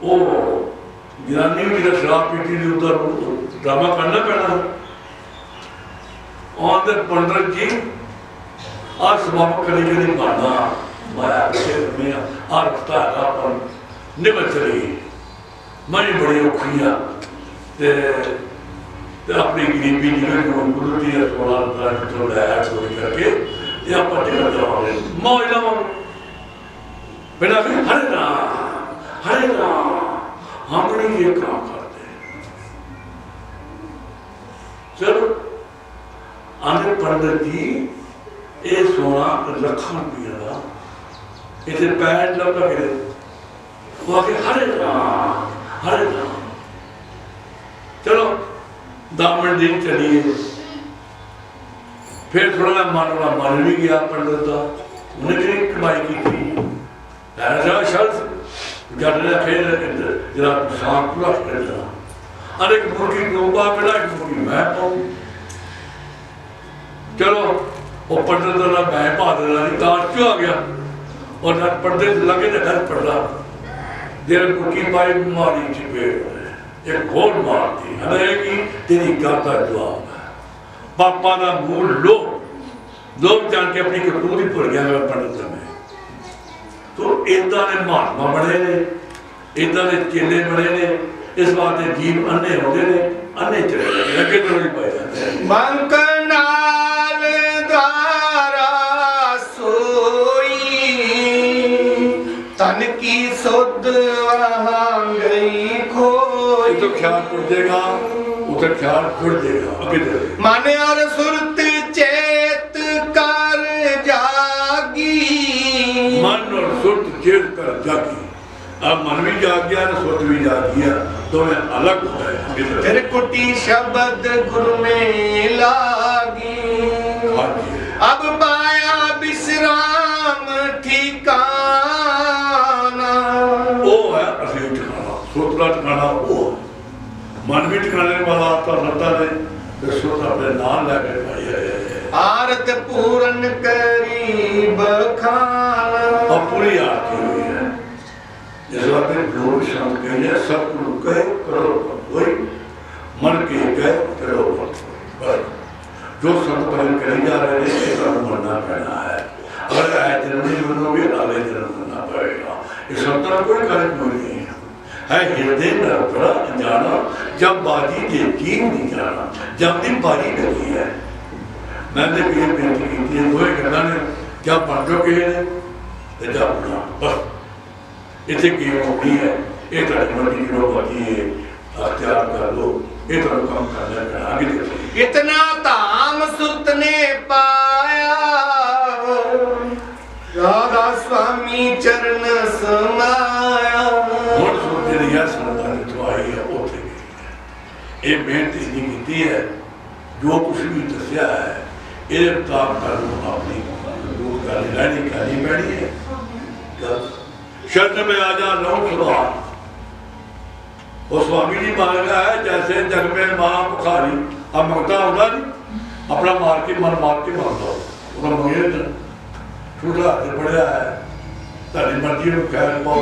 वो जनानी भी जब शराब पीती थी उधर ड्रामा करना पैना आंदे पंडित जी आज सबब करी करी माना माया में रखता है अपन निबल चली मैं बड़ी औखी अपनी गरीबी निकल गुरुती चोरी करके आप मौज लवा बेटा हरे राम हम नहीं ये काम करते चलो आने पंडित जी ये सोना लखन रुपया का इसे पैंट लगा के वो आके हरे राम चलो 10 मिनट दिन चलिए फिर थोड़ा मन भी गया पंडित का उन्हें कमाई की थी शर्त फिर जरा शाम पूरा करता अरे एक मुर्गी डूबा बेटा एक मुर्गी मैं पाऊँ चलो वो पंडित का मैं बहादुर दांत क्यों आ गया और पंडित लगे तो घर पड़ रहा जेल मुर्गी पाई मारी चपेट एक घोल मारती है कि तेरी गाता जवाब है पापा का मूल लोग जान के अपनी कपूर ही भुल गया पंडित में तो इदा ने महात्मा बने ने इदा ने चेले बने ने इस वास्ते जीव अन्ने होते ने अन्ने चले लगे तो नहीं पाए जाते मंकनाल द्वारा सोई तन की सुध वहां गई खोई तो ख्याल उड़ जाएगा उधर ख्याल उड़ जाएगा अभी मन और सुरत चेत कर जागी मन और सुरत चेत कर जागी अब मन भी जाग गया सुरत भी जाग गया तो मैं अलग हो गया फिर कुटी शब्द गुरु में लागी अब पाया विश्राम ठिकाना वो है असली ठिकाना सुरत ठिकाना वो मन भी ठिकाने वाला आपका रता ने सुरत अपने नाम लगे भाई आरत पूरन करी बखाना और पूरी आरती हुई है जिस बात लोग शांत कही है सब लोग कहे करो कोई मन के कहे करो बस जो संत भजन कही जा रहे हैं इसका मनना पड़ना है अगर आए जन्म नहीं मनोगे अगले जन्म मनना पड़ेगा इस संत का कोई कार्यक्रम नहीं है हृदय में बड़ा जाना जब बाजी देखी नहीं जाना जब भी बाजी लगी है मैंने भी ये बेनती की थी दो गल्ला ने क्या बन चुके हैं जब बस इतने की होनी है ये मर्जी की लोग बाजी अख्तियार कर लो ये तो काम करना आगे देखो इतना ताम सुत ने पाया राधा स्वामी चरण समाया और सोचे रिया संतान तो आई है उठे गई ये मेहनत इतनी की है जो कुछ भी दसिया है ये काम कर लो अपनी दूर कर लेनी करनी पैनी है शरण में आ जा लो सुधार वो स्वामी जी मान गया है जैसे जग में मां बुखारी अब मंगता होगा नहीं अपना मार के मन मार के मारता हो मंगे छूटा बढ़िया है तारी मर्जी में खैर पाओ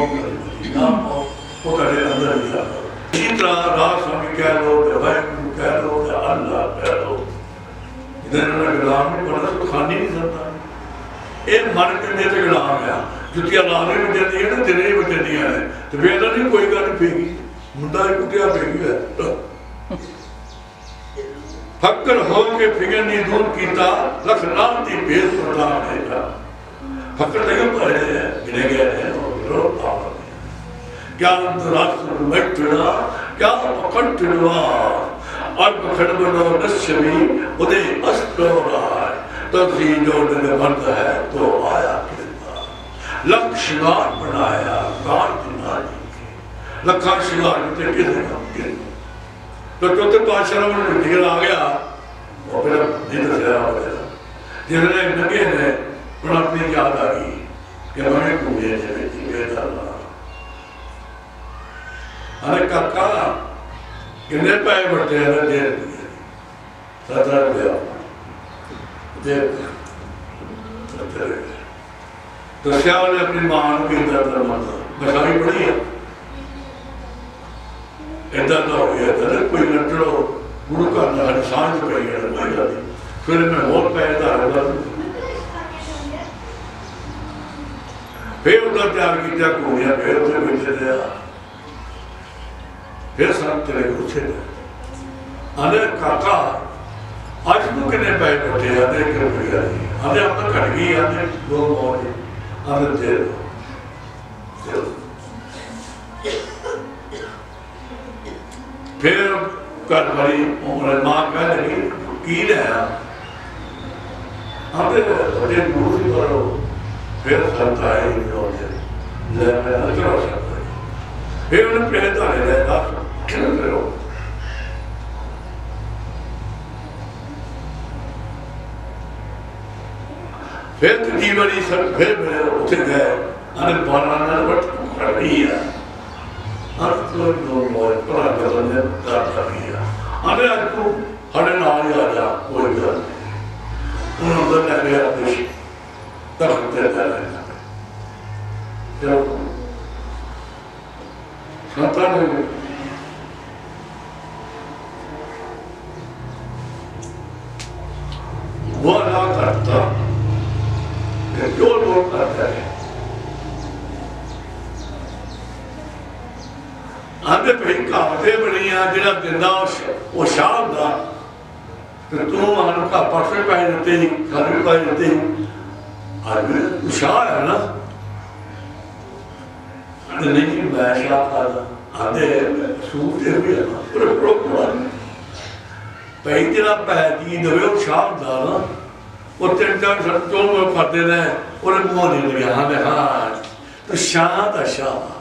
ना पाओ वो करे अंदर ही आता इसी तरह राज स्वामी कह लो वाहिगुरु कह लो अल्लाह कह लो इधर गुलाम नहीं पड़ता तो खानी नहीं सकता ये मन के गुलाम है जुतियां लाने भी देती है ना तेरे ही बचती है तो फिर नहीं कोई गल पेगी मुंडा ही कुटिया पेगी है फक्र हो के फिगर नहीं दूर कीता लख लांती भेद प्रदान है फक्र नहीं पड़े हैं गिने गए हैं और पावर क्या अंतराष्ट्र में टिड़ा क्या पकड़ टिड़वा और पकड़ बनो नश्यमी उदय अस्तोराय तो सी जो दिन बंद है तो आया लख श्रृंगार बनाया लखा श्रृंगार तो चौथे पातशाह निकल आ गया और फिर नहीं दसिया जिसने नंगे ने अपनी याद आ गई कि मैं घूमे अरे काका किन्ने पैसे बढ़ते हैं 17 रुपया दसिया ने अपनी मां को बसाई पढ़ी है इदा का हो गया था कोई ना चलो गुरु घर में हर सांझ पई है कोई गल नहीं फिर मैं होर पैदा होगा फिर उधर तैयार किया घूमिया फिर उसे बैठे रहा फिर सब तेरे पूछे आने काका आज तू कितने पैसे कटे आने एक रुपया नहीं आने अपना घट गई आने दो मौज आने दे फिर घर वाली मां कह लगी की लिया आते बड़े दूर ही करो फिर संत आए ले मैं चलो फिर उन्हें पैसे धारे लेगा करो फिर तीसरी बारी सर फिर उसे गए अरे बारह बट खड़ी है अरे आज तू हरे नाल ही आ जा कोई गल नहीं उन्होंने ले गया तख्त पे चलो संतान वो ना करता जो लोग करते हैं आंदे भाई कहावतें बनिया जिहड़ा दिंदा वो शाह हुंदा ते तू मानो का परसे पाए दिते ही खाने पाए दिते ही आज तू शाह है ना आंदे नहीं मैं शाह खादा आंदे सूट दे भी है ना पूरे प्रोग्राम भाई जिहड़ा पैदी दवे वो शाह हुंदा ना वो तीन चार जो लोग करते रहे और मुँह नहीं लगे हाँ तो शाह का शाह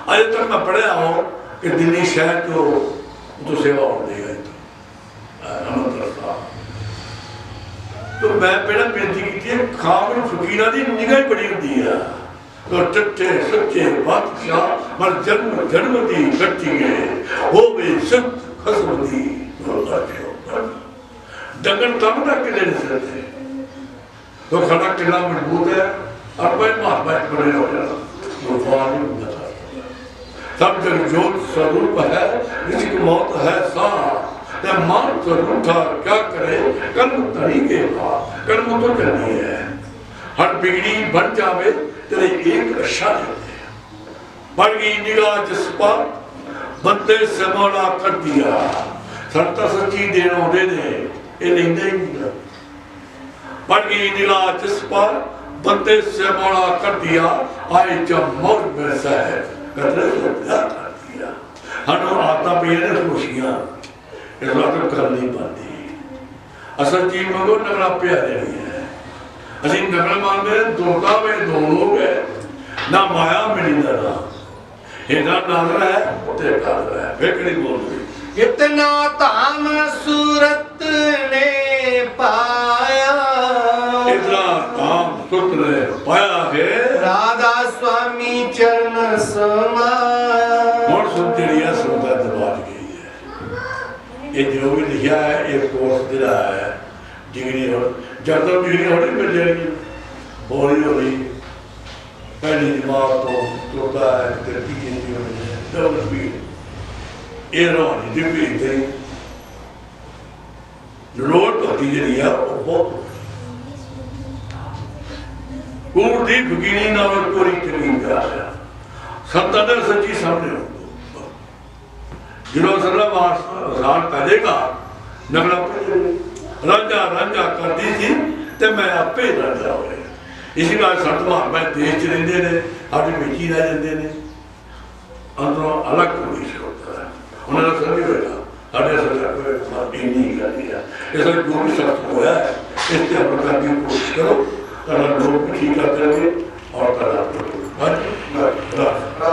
अजे तक मैं पढ़िया हो कि दिल्ली शहर तो सेवा हो देगा तो मैं पहला बेनती की खाम फकीर की निगाह बड़ी होती है तो टट्टे सच्चे बादशाह मर जन्म जन्म दी गट्टी गए हो वे सत खसम दी डंगन तब तक किले नहीं सकते तो खड़ा किला मजबूत है और भाई महात्मा बड़े हो जाना भगवान नहीं होता सब जग जोत स्वरूप है जिसकी मौत है साथ मान स्वरूप था क्या करे कर्म तरीके कर्म तो करनी है हर बिगड़ी बन जावे तेरे एक अच्छा बढ़ गई निगाह जिस पर बंदे से मौला कर दिया सत्ता सच्ची देना दे दे ये लेंदे ही नहीं बढ़ गई निगाह जिस पर बंदे से मौला कर दिया आए जब मौत में सहर हनु आता पे खुशियां इस बात कर नहीं पाती असल चीज मंगो नगरा प्यारे नहीं है असि नगर मांगे दोता में दो लोग है ना माया मिली ना हेगा नागर है ते कागर है फेकड़ी बोल रही इतना ताम सूरत ने पाया इतना ताम सूरत ने पाया है राधा स्वामी चरण समाया और सुंदरिया सुंदर दरबार गई है ये जो भी लिखा है एक कोर्स दिला है डिग्री और जब तक डिग्री होनी मिल जाएगी हौली हौली पहली दिमाग तो होता है फिर पीएचडी होनी है डबल स्पीड ये रोनी डिग्री थी लोड होती जी है वो बहुत कूड़ दी फकीरी ना कोरी तरीन का आया संतान सच्ची सामने हो जिरो सल्ला वार करेगा नगरा राजा राजा करती थी ते मैं आपे राजा होए इसी बात संत महात्मा देश च रहंदे ने साडी बेटी रह जांदे ने अंदरों अलग कोई होता है उन्होंने समझ होगा साढ़े सरकार नहीं कर दिया इस जो भी सख्त होया है इससे अपना की कोशिश करो लोग ठीक करते रहे और